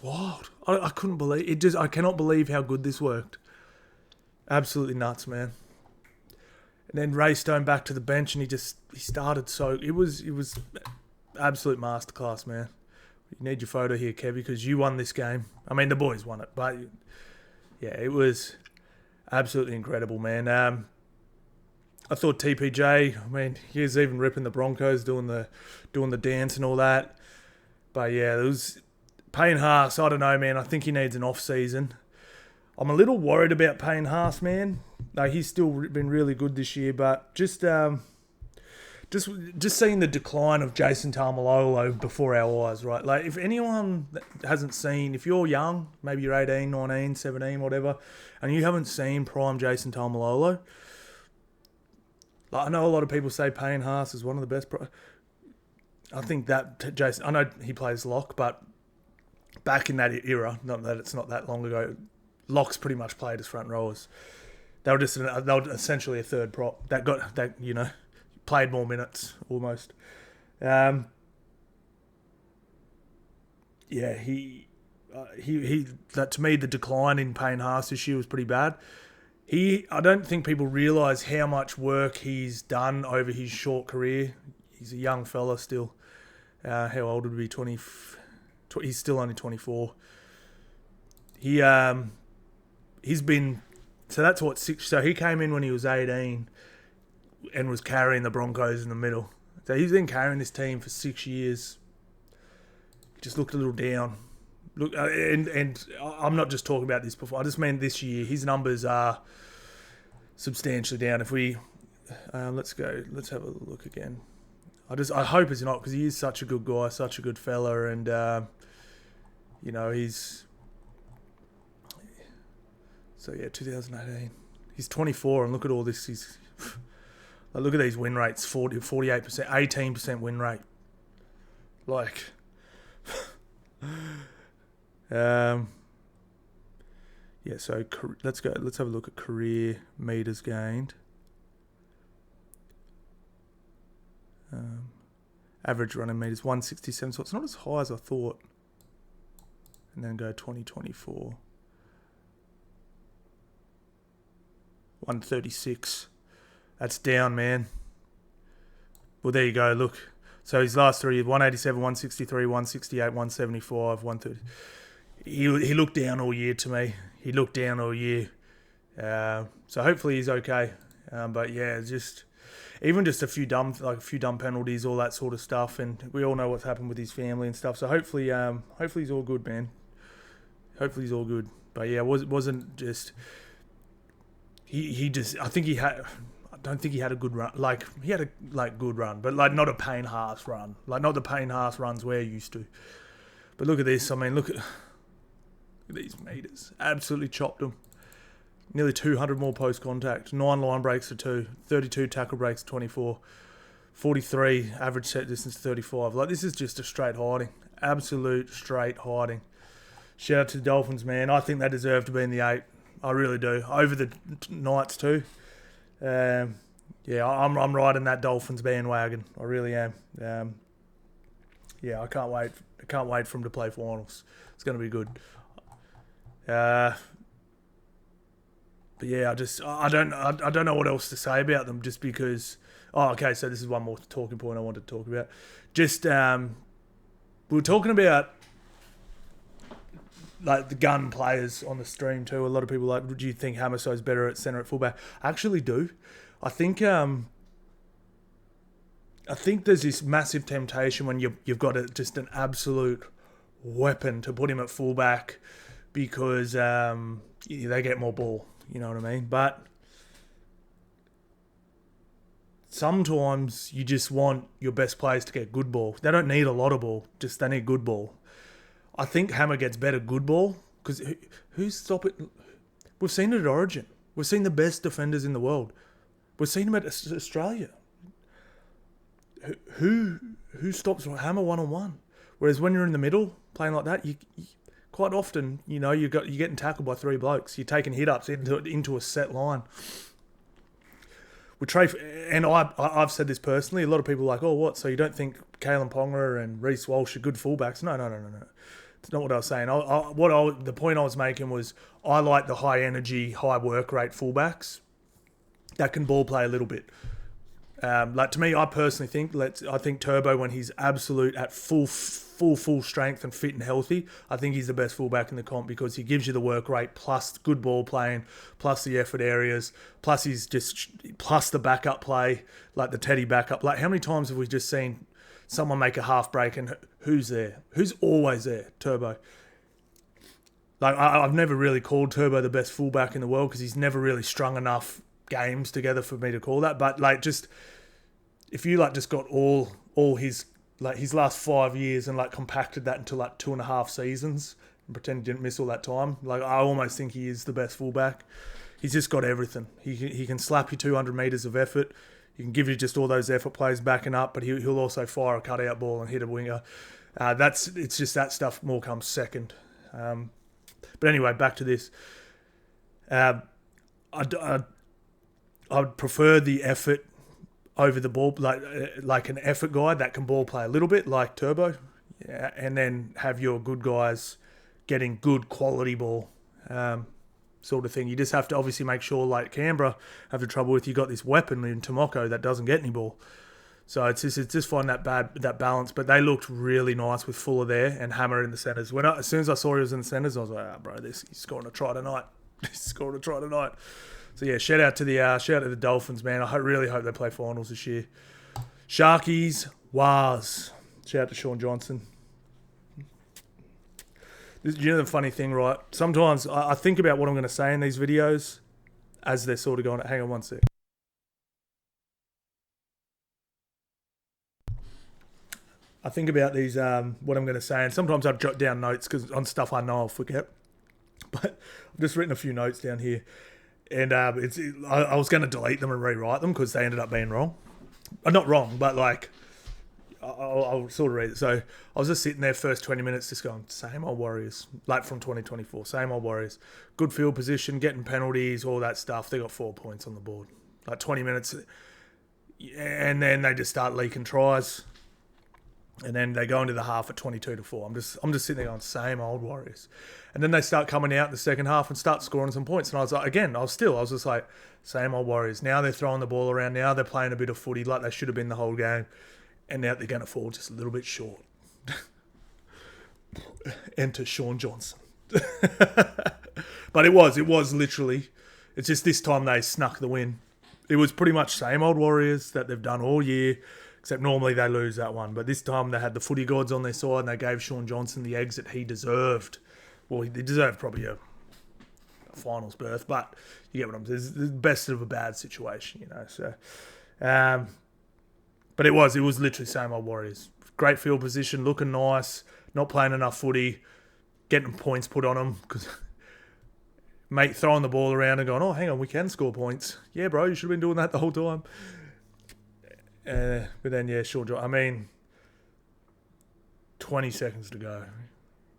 wild. I couldn't believe it. I cannot believe how good this worked. Absolutely nuts, man. And then Ray Stone back to the bench, and he started so it was absolute masterclass, man. You need your photo here, Kevy, because you won this game. I mean, the boys won it, but yeah, it was absolutely incredible, man. I thought TPJ, I mean, he was even ripping the Broncos, doing the dance and all that. But yeah, there was Payne Haas. I don't know, man. I think he needs an off season. I'm a little worried about Payne Haas, man. No, he's still been really good this year, but just seeing the decline of Jason Taumalolo before our eyes, right? Like, if anyone hasn't seen, if you're young, maybe you're 18, 19, 17, whatever, and you haven't seen prime Jason Taumalolo, like, I know a lot of people say Payne Haas is one of the best. I think that Jason, I know he plays lock, but back in that era, not that it's not that long ago, locks pretty much played as front rowers. They were essentially a third prop that played more minutes almost. Yeah, he that to me, the decline in Payne Haas this year was pretty bad. I don't think people realise how much work he's done over his short career. He's a young fella still. How old would he be? 20? He's still only 24. He's been, so that's what, 6. So he came in when he was 18 and was carrying the Broncos in the middle. So he's been carrying this team for 6 years. Just looked a little down. Look, and I'm not just talking about this before. I just mean this year. His numbers are substantially down. If we, let's have a look again. I hope it's not, because he is such a good guy, such a good fella, and he's. So yeah, 2018. He's 24, and look at all this. Look at these win rates: 48%, 18% win rate. Like, yeah. So let's go. Let's have a look at career meters gained. Average running meters 167. So it's not as high as I thought. And then go 2024. 136. That's down, man. Well, there you go. Look. So his last 3 years, 187, 163, 168, 175, 130. He looked down all year to me. He looked down all year. So hopefully he's okay. But yeah, just a few dumb penalties, all that sort of stuff, and we all know what's happened with his family and stuff. So hopefully he's all good, man. Hopefully he's all good. But yeah, it wasn't just. I don't think he had a good run. Like, he had a good run, but like not a Payne Haas run. Like, not the Payne Haas runs we're used to. But look at this. I mean, look at these meters. Absolutely chopped them. Nearly 200 more post contact. 9 line breaks to 2. 32 tackle breaks to 24. 43 average set distance to 35. Like, this is just a straight hiding. Absolute straight hiding. Shout out to the Dolphins, man. I think they deserve to be in the 8. I really do. Over the Knights too. Yeah, I'm riding that Dolphins bandwagon. I really am. Yeah, I can't wait. I can't wait for them to play finals. It's going to be good. But yeah, I don't know what else to say about them, just because. Oh, okay. So this is one more talking point I wanted to talk about. Just we were talking about like the gun players on the stream too. A lot of people like, do you think Hamaso's better at centre at fullback? I actually do. I think there's this massive temptation when you've got just an absolute weapon to put him at fullback because they get more ball. You know what I mean? But sometimes you just want your best players to get good ball. They don't need a lot of ball, just they need good ball. I think Hammer gets better good ball because who's stopping? We've seen it at Origin. We've seen the best defenders in the world. We've seen them at Australia. Who stops Hammer one-on-one? Whereas when you're in the middle playing like that, you quite often, you're getting tackled by three blokes. You're taking hit-ups into a set line. We trade, and I've said this personally. A lot of people are like, oh, what? So you don't think Kalen Ponga and Reece Walsh are good fullbacks? No. It's not what I was saying. The point I was making was I like the high energy, high work rate fullbacks that can ball play a little bit. Like to me, I personally think I think Turbo, when he's absolute at full strength and fit and healthy, I think he's the best fullback in the comp because he gives you the work rate plus good ball playing, plus the effort areas, plus the backup play, like the Teddy backup. Like how many times have we just seen someone make a half break and who's there? Who's always there? Turbo. Like I've never really called Turbo the best fullback in the world because he's never really strung enough games together for me to call that. But like just if you like just got all his like his last 5 years and like compacted that into like 2.5 seasons and pretend he didn't miss all that time, like I almost think he is the best fullback. He's just got everything. He can slap you 200 metres of effort. He can give you just all those effort plays backing up, but he'll also fire a cutout ball and hit a winger. It's just that stuff more comes second. But anyway, back to this. I would prefer the effort over the ball, like an effort guy that can ball play a little bit, like Turbo, and then have your good guys getting good quality ball, sort of thing. You just have to obviously make sure, like Canberra have the trouble with, you got this weapon in Tomoko that doesn't get any ball. So it's just find that balance. But they looked really nice with Fuller there and Hammer in the centres. As soon as I saw he was in the centres, I was like, bro, he's scoring a try tonight. He's scoring a try tonight. So yeah, shout out to the Dolphins, man. I really hope they play finals this year. Sharkies, Wars. Shout out to Sean Johnson. The funny thing, right? Sometimes I think about what I'm going to say in these videos as they're sort of going. Hang on one sec. I think about these, what I'm going to say, and sometimes I jot down notes because on stuff I know I'll forget. But I've just written a few notes down here. And I was going to delete them and rewrite them because they ended up being wrong. Not wrong, but like, I'll sort of read it. So I was just sitting there first 20 minutes just going, same old Warriors, like from 2024, same old Warriors. Good field position, getting penalties, all that stuff. They got 4 points on the board. Like 20 minutes. And then they just start leaking tries. And then they go into the half at 22-4. I'm just sitting there going, same old Warriors. And then they start coming out in the second half and start scoring some points. And I was like, again, I was just like, same old Warriors. Now they're throwing the ball around. Now they're playing a bit of footy like they should have been the whole game. And now they're going to fall just a little bit short. Enter Sean Johnson. But it was literally, it's just this time they snuck the win. It was pretty much same old Warriors that they've done all year. Except normally they lose that one. But this time they had the footy gods on their side and they gave Sean Johnson the eggs that he deserved. Well, he deserved probably a finals berth, but you get what I'm saying. It's the best of a bad situation, So, but it was literally same old Warriors. Great field position, looking nice, not playing enough footy, getting points put on them because mate throwing the ball around and going, oh, hang on, we can score points. Yeah, bro, you should have been doing that the whole time. But then, yeah, sure. 20 seconds to go.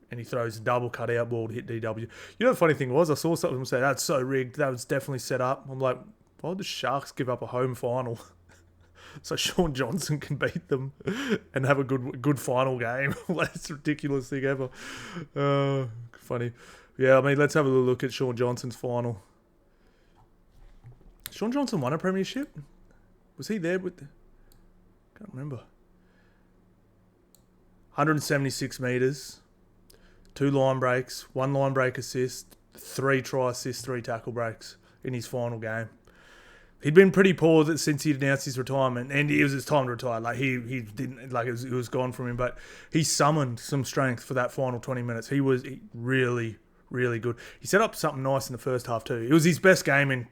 And he throws a double cutout ball to hit DW. You know, the funny thing was, I saw something say, that's so rigged. That was definitely set up. I'm like, why would the Sharks give up a home final so Sean Johnson can beat them and have a good final game? That's the ridiculous thing ever. Funny. Yeah, I mean, let's have a little look at Sean Johnson's final. Sean Johnson won a premiership? Was he there with... Can't remember. 176 metres. 2 line breaks, 1 line break assist, 3 try assists, 3 tackle breaks in his final game. He'd been pretty poor since he'd announced his retirement, and it was his time to retire. Like he didn't like it was gone from him, but he summoned some strength for that final 20 minutes. He was really, really good. He set up something nice in the first half too. It was his best game it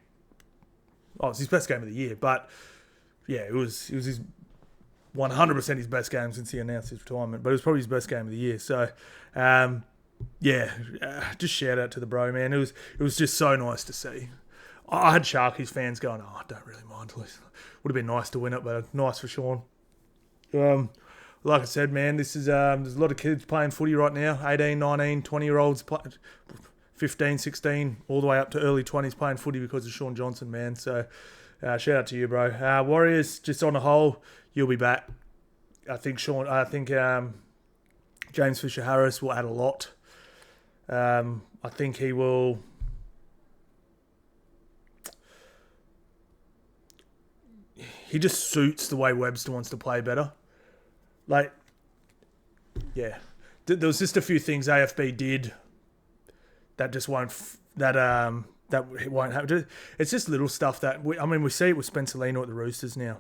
was his best game of the year, but yeah, it was his 100% his best game since he announced his retirement. But it was probably his best game of the year. So, just shout out to the bro, man. It was just so nice to see. I had Sharkies fans going, I don't really mind. Would have been nice to win it, but nice for Sean. Like I said, man, this is there's a lot of kids playing footy right now. 18, 19, 20-year-olds, 15, 16, all the way up to early 20s playing footy because of Sean Johnson, man. So shout out to you, bro. Warriors, just on the whole, you'll be back. I think James Fisher-Harris will add a lot. I think he will... He just suits the way Webster wants to play better. Like, yeah. There was just a few things AFB did that just won't... that it won't happen. It's just little stuff that... we see it with Spencer Leno at the Roosters now.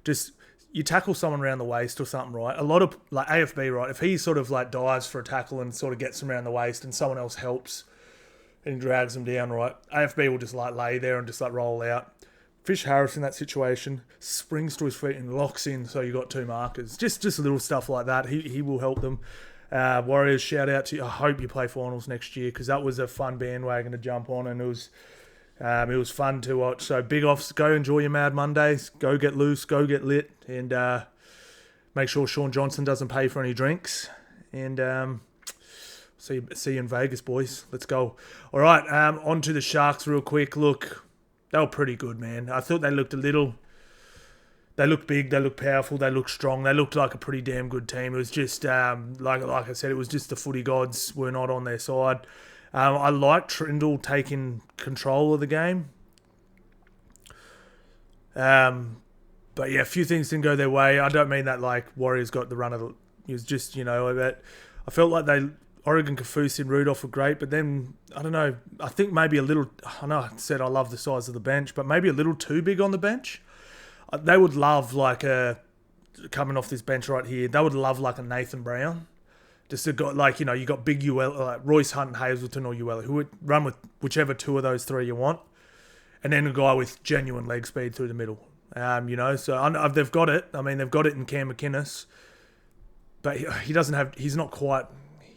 Just... You tackle someone around the waist or something, right? A lot of, like AFB, right? If he sort of like dives for a tackle and sort of gets them around the waist and someone else helps and drags them down, right? AFB will just like lay there and just like roll out. Fish Harris in that situation springs to his feet and locks in, so you got 2 markers. Just little stuff like that. He will help them. Warriors, shout out to you. I hope you play finals next year because that was a fun bandwagon to jump on, and it was fun to watch. So big offs, go enjoy your Mad Mondays. Go get loose, go get lit, and make sure Sean Johnson doesn't pay for any drinks. And see you in Vegas, boys. Let's go. All right, on to the Sharks real quick. Look, they were pretty good, man. I thought they looked they looked big, they looked powerful, they looked strong. They looked like a pretty damn good team. It was just, like I said, it was just the footy gods were not on their side. I like Trindle taking control of the game. But yeah, a few things didn't go their way. I don't mean that like Warriors got the run of it. It was just, that I felt like Oregon, Kaufusi and Rudolph were great, but then, I don't know, I think maybe a little, I know I said I love the size of the bench, but maybe a little too big on the bench. They would love coming off this bench right here, they would love like a Nathan Brown. Just a guy, like, you got big UL, like Royce Hunt and Hazleton or UL, who would run with whichever 2 of those 3 you want. And then a guy with genuine leg speed through the middle. So they've got it. I mean, they've got it in Cam McInnes. But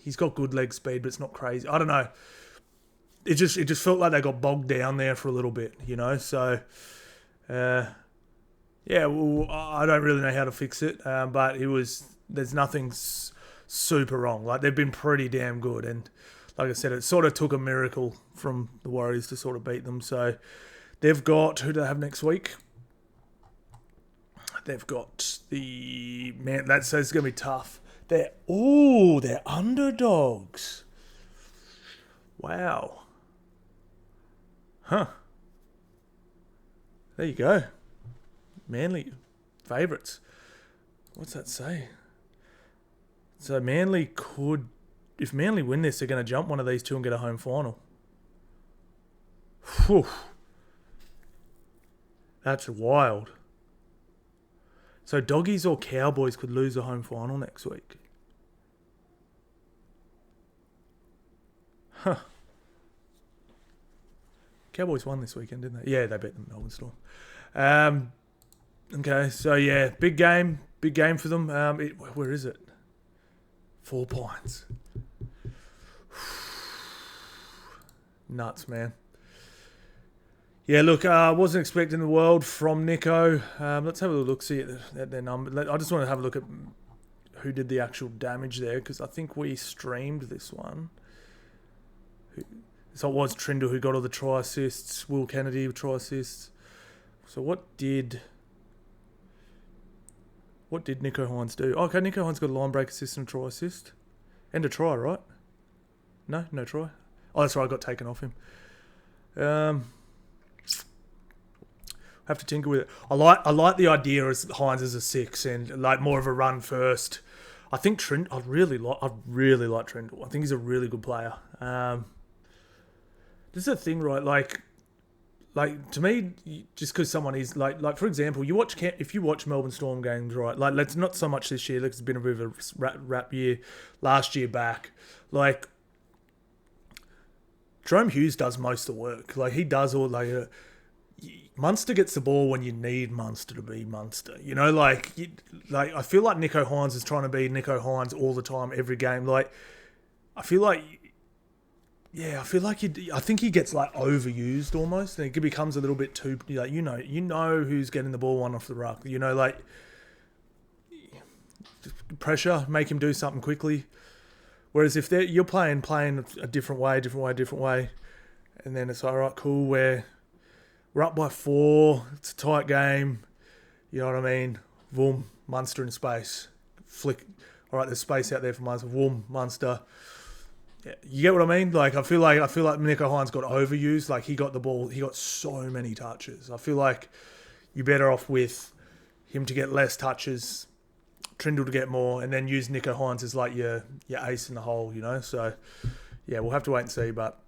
he's got good leg speed, but it's not crazy. I don't know. It just felt like they got bogged down there for a little bit, So, well, I don't really know how to fix it. But there's nothing super wrong. Like, they've been pretty damn good, and like I said, it sort of took a miracle from the Warriors to sort of beat them. So they've got, who do they have next week? They've got that says it's gonna be tough. They're underdogs. Wow. Huh. There you go. Manly favourites. What's that say? So Manly could, if Manly win this, they're going to jump one of these 2 and get a home final. Whew. That's wild. So Doggies or Cowboys could lose a home final next week. Huh. Cowboys won this weekend, didn't they? Yeah, they beat the Melbourne Storm. Okay, so yeah, big game for them. Where is it? 4 Pines. Nuts, man. Yeah, look, I wasn't expecting the world from Nico. Let's have a look, see at their number. I just want to have a look at who did the actual damage there, because I think we streamed this one. So it was Trindle who got all the try assists, Will Kennedy with try assists. So what did Nico Hines do? Okay, Nico Hines got a line break assist and a try assist. And a try, right? No try. Oh, that's right, I got taken off him. Have to tinker with it. I like the idea as Hines as a 6 and like more of a run first. I think Trent. I really like Trindle. I think he's a really good player. This is the thing, right? Like to me, just because someone is like for example, if you watch Melbourne Storm games, right? Like, let's not so much this year. Like, it's been a bit of a rap year. Last year back, like Jerome Hughes does most of the work. Like, he does all Munster gets the ball when you need Munster to be Munster. You know, I feel like Nico Hines is trying to be Nico Hines all the time, every game. Like, I feel like I think he gets like overused almost, and it becomes a little bit too like you know who's getting the ball one off the ruck. You know, like pressure, make him do something quickly. Whereas if you're playing a different way, and then it's all right, cool. We're up by 4. It's a tight game. You know what I mean? Vroom, Munster in space. Flick. All right, there's space out there for Munster. Vroom, Munster. Yeah, you get what I mean? Like, I feel like Nico Hines got overused. Like, he got the ball. He got so many touches. I feel like you're better off with him to get less touches, Trindle to get more, and then use Nico Hines as like your ace in the hole, you know? So, yeah, we'll have to wait and see. But,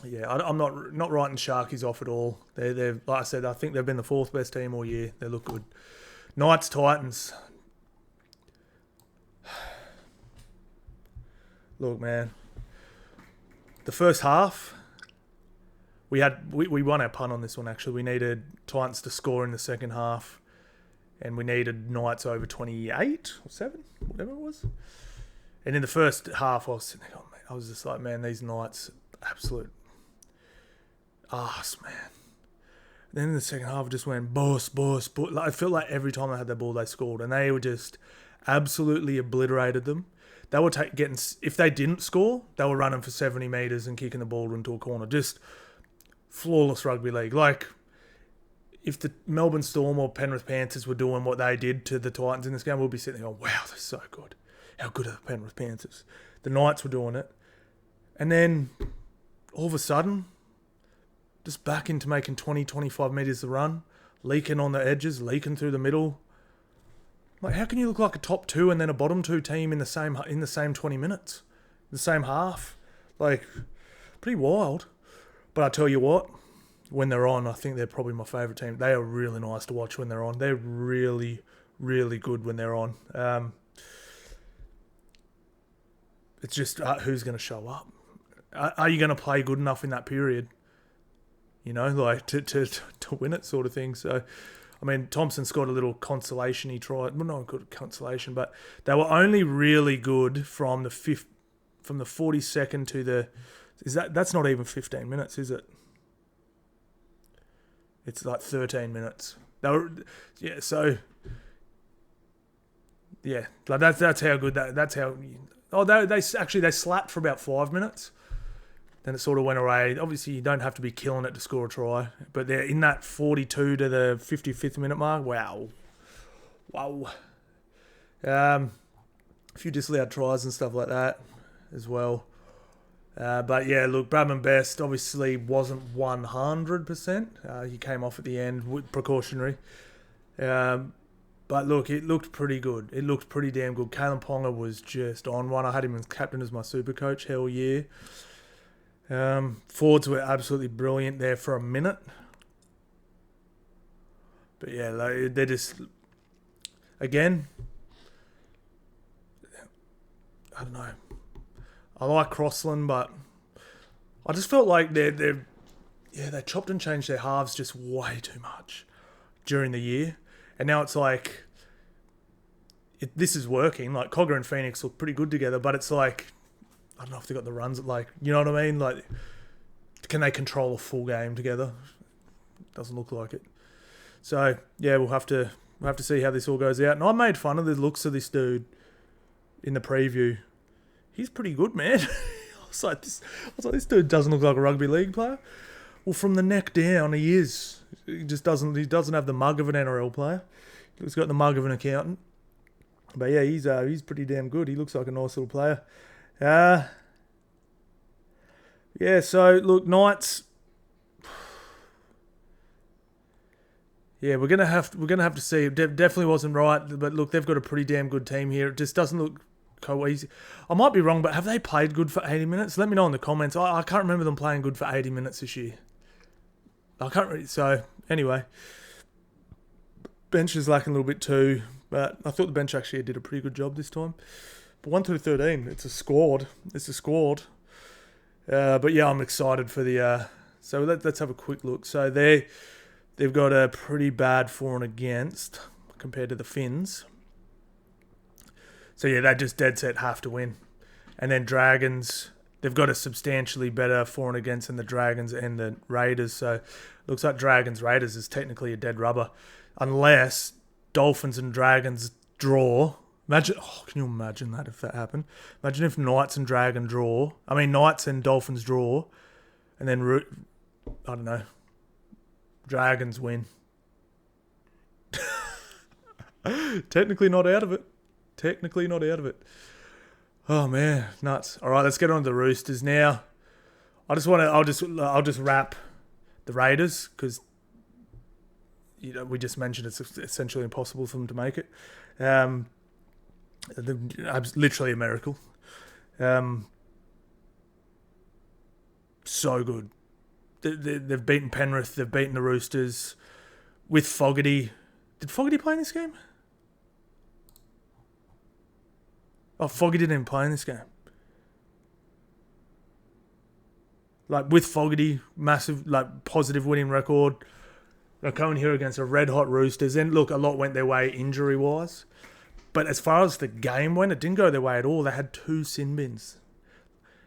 yeah, I'm not writing Sharkies off at all. They're like I said, I think they've been the 4th best team all year. They look good. Knights, Titans. Look, man, the first half, we won our punt on this one, actually. We needed Titans to score in the second half, and we needed Knights over 28 or 7, whatever it was. And in the first half, I was sitting there, I was just like, man, these Knights, absolute arse, man. And then in the second half, it just went, boss. Like, I felt like every time they had the ball, they scored, and they were just absolutely obliterated them. They were if they didn't score, they were running for 70 metres and kicking the ball into a corner. Just flawless rugby league. Like, if the Melbourne Storm or Penrith Panthers were doing what they did to the Titans in this game, we'd be sitting there going, wow, they're so good. How good are the Penrith Panthers? The Knights were doing it. And then, all of a sudden, just back into making 20, 25 metres a run, leaking on the edges, leaking through the middle. Like, how can you look like a top 2 and then a bottom 2 team in the same 20 minutes, the same half? Like, pretty wild. But I tell you what, when they're on, I think they're probably my favourite team. They are really nice to watch when they're on. They're really, really good when they're on. It's just who's going to show up. Are you going to play good enough in that period? You know, like to win it, sort of thing. So, I mean, Thompson scored a little consolation. He tried, well, not good consolation, but they were only really good from the 42nd to the. That's not even 15 minutes, is it? It's like 13 minutes. They were, yeah. So, yeah, like that's how good that. That's how. Oh, they slapped for about 5 minutes. Then it sort of went away. Obviously, you don't have to be killing it to score a try. But they're in that 42 to the 55th minute mark. Wow. A few disallowed tries and stuff like that as well. But yeah, look, Bradman Best obviously wasn't 100%. He came off at the end with precautionary. But look, it looked pretty good. It looked pretty damn good. Kalen Ponga was just on one. I had him as captain as my super coach. Hell yeah. Forwards were absolutely brilliant there for a minute. But yeah, they're just, again, I don't know. I like Crossland, but I just felt like they chopped and changed their halves just way too much during the year. And now it's like, this is working. Like, Cogger and Phoenix look pretty good together, but it's like, I don't know if they got the runs, like, you know what I mean? Like, can they control a full game together? Doesn't look like it. So, yeah, we'll have to see how this all goes out. And I made fun of the looks of this dude in the preview. He's pretty good, man. I was like, this dude doesn't look like a rugby league player. Well, from the neck down, he is. He doesn't have the mug of an NRL player. He's got the mug of an accountant. But yeah, he's pretty damn good. He looks like a nice little player. Yeah, so look, Knights. Yeah, we're gonna have to see. It definitely wasn't right, but look, they've got a pretty damn good team here. It just doesn't look cohesive. I might be wrong, but have they played good for 80 minutes? Let me know in the comments. I can't remember them playing good for 80 minutes this year. I can't really. So anyway, bench is lacking a little bit too, but I thought the bench actually did a pretty good job this time. But 1 through 13, it's a squad. But yeah, I'm excited for the. So let's have a quick look. So they've got a pretty bad for and against compared to the Finns. So yeah, they just dead set have to win. And then Dragons, they've got a substantially better for and against than the Dragons and the Raiders. So it looks like Dragons Raiders is technically a dead rubber, unless Dolphins and Dragons draw. Imagine, can you imagine that if that happened? Imagine if Knights and Knights and Dolphins draw, and then I don't know, Dragons win. Technically not out of it. Oh man, nuts. All right, let's get on to the Roosters now. I'll just wrap the Raiders because we just mentioned it's essentially impossible for them to make it. Literally a miracle. So good. They've beaten Penrith. They've beaten the Roosters with Fogarty. Did Fogarty play in this game? Oh, Fogarty didn't even play in this game. Like, with Fogarty, massive, positive winning record. They're coming here against a red-hot Roosters. And look, a lot went their way injury-wise. But as far as the game went, it didn't go their way at all. They had 2 sin bins.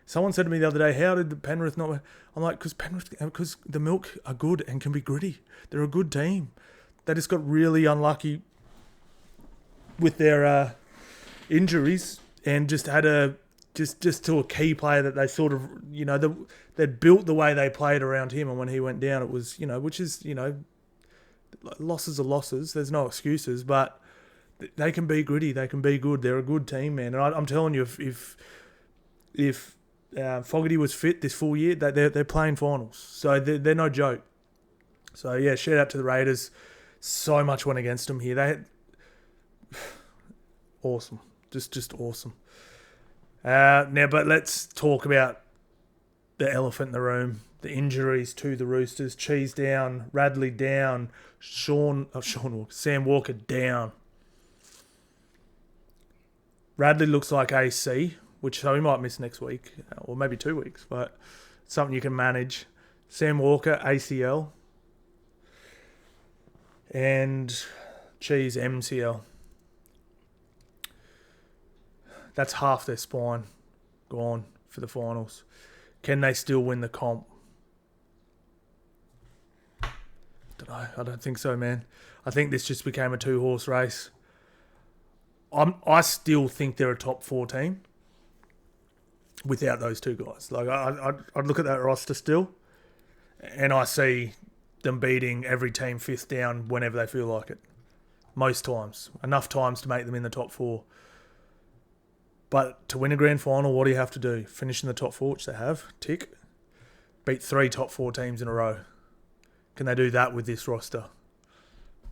Someone said to me the other day, how did the Penrith not... I'm like, because the Milk are good and can be gritty. They're a good team. They just got really unlucky with their injuries and just had just to a key player that they sort of, they'd built the way they played around him. And when he went down, it was, which is, losses are losses. There's no excuses, but they can be gritty. They can be good. They're a good team, man. And I'm telling you, if Fogarty was fit this full year, they're playing finals. So they're no joke. So yeah, shout out to the Raiders. So much went against them here. They had awesome, just awesome. Now, but let's talk about the elephant in the room. The injuries to the Roosters. Cheese down, Radley down, Sam Walker down. Radley looks like AC, so he might miss next week, or maybe 2 weeks, but it's something you can manage. Sam Walker, ACL. And Cheese, MCL. That's half their spine gone for the finals. Can they still win the comp? I don't think so, man. I think this just became a 2-horse race. I still think they're a top 4 team without those 2 guys. Like I'd look at that roster still, and I see them beating every team 5th down whenever they feel like it. Most times, enough times to make them in the top 4. But to win a grand final, what do you have to do? Finish in the top 4, which they have. Tick. Beat 3 top 4 teams in a row. Can they do that with this roster?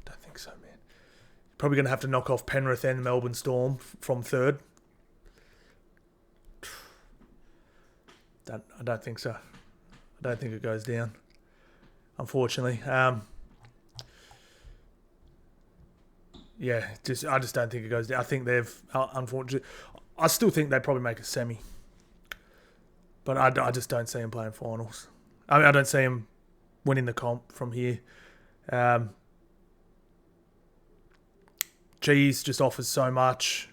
Don't think so, man. Probably going to have to knock off Penrith and Melbourne Storm from 3rd. I don't think so. I don't think it goes down, unfortunately. I just don't think it goes down. I think they've, unfortunately, I still think they probably make a semi. But I just don't see them playing finals. I mean, I don't see them winning the comp from here. Cheese just offers so much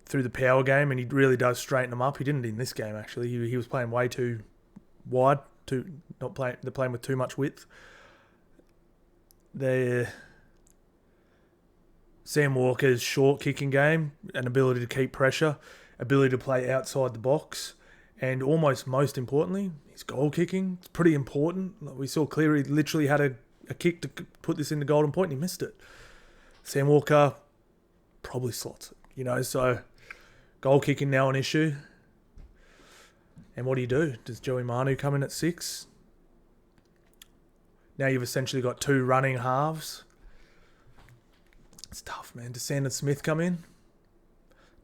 through the power game, and he really does straighten them up. He didn't in this game, actually. He was playing way too wide. They're playing with too much width. Sam Walker's short kicking game, an ability to keep pressure, ability to play outside the box, and almost most importantly, his goal kicking. It's pretty important. We saw Cleary literally had a kick to put this in the golden point and he missed it. Sam Walker probably slots it, so goal kicking now an issue. And what do? Does Joey Manu come in at 6? Now you've essentially got 2 running halves. It's tough, man. Does Sandon Smith come in?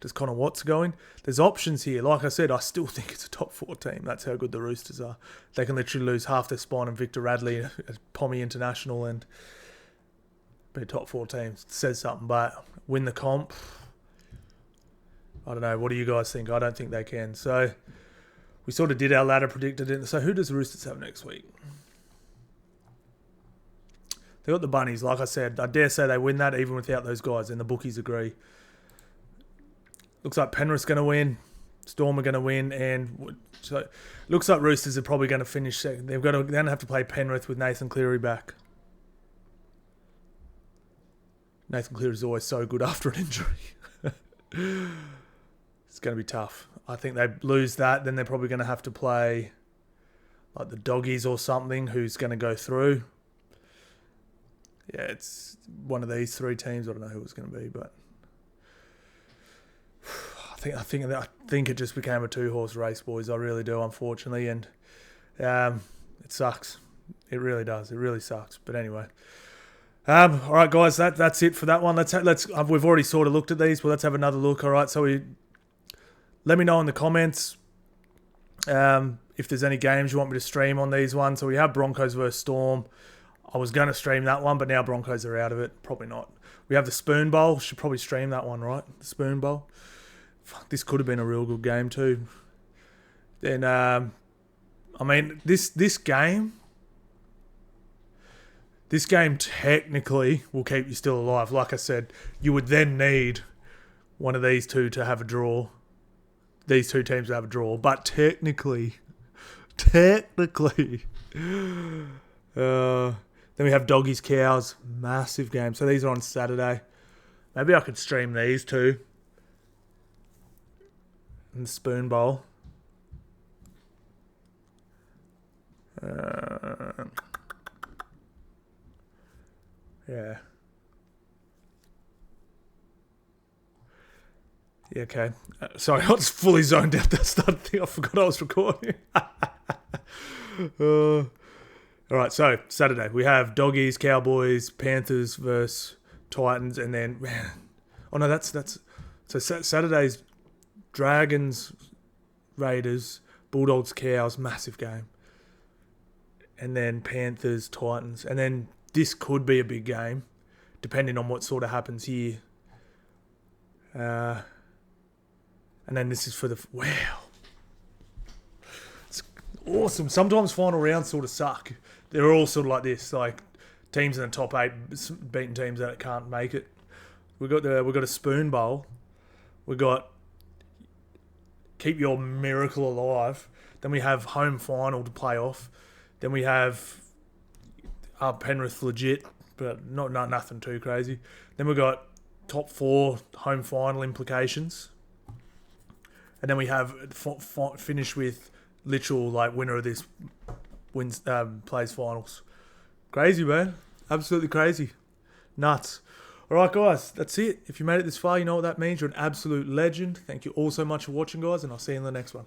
Does Connor Watts go in? There's options here. Like I said, I still think it's a top 4 team. That's how good the Roosters are. They can literally lose half their spine and Victor Radley at Pommy International and be a top 4 team. It says something, but win the comp. I don't know. What do you guys think? I don't think they can. So we sort of did our ladder predicted it. So who does the Roosters have next week? They got the Bunnies. Like I said, I dare say they win that even without those guys, and the bookies agree. Looks like Penrith's going to win. Storm are going to win, and so looks like Roosters are probably going to finish second. They're going to have to play Penrith with Nathan Cleary back. Nathan Cleary is always so good after an injury. It's going to be tough. I think they lose that, then they're probably going to have to play like the Doggies or something, who's going to go through. Yeah, it's one of these 3 teams. I don't know who it's going to be, but I think it just became a 2-horse race, boys. I really do, unfortunately, and it sucks. It really does. It really sucks. But anyway, all right, guys, that's it for that one. We've already sort of looked at these, but let's have another look. All right, so let me know in the comments if there's any games you want me to stream on these ones. So we have Broncos vs Storm. I was going to stream that one, but now Broncos are out of it. Probably not. We have the Spoon Bowl. Should probably stream that one, right? The Spoon Bowl. Fuck, this could have been a real good game too. Then, I mean, this game technically will keep you still alive. Like I said, you would then need one of these two to have a draw. These 2 teams to have a draw. But technically, then we have Doggies Cows. Massive game. So these are on Saturday. Maybe I could stream these 2. And the Spoon Bowl. Yeah. Yeah, okay. Sorry, I was fully zoned out that start thing. I forgot I was recording. All right, so Saturday we have Doggies, Cowboys, Panthers versus Titans, and then so Saturday's Dragons, Raiders, Bulldogs, Cows, massive game, and then Panthers, Titans, and then this could be a big game, depending on what sort of happens here. And then this is for the wow. It's awesome. Sometimes final rounds sort of suck. They're all sort of like this, like teams in the top 8 beating teams that can't make it. We got a Spoon Bowl. We got Keep Your Miracle Alive. Then we have home final to play off. Then we have Penrith legit, but not nothing too crazy. Then we got top 4 home final implications. And then we have finish with literal like winner of this wins plays finals. Crazy, man. Absolutely crazy. Nuts. All right, guys, that's it. If you made it this far, you know what that means. You're an absolute legend. Thank you all so much for watching, guys, and I'll see you in the next one.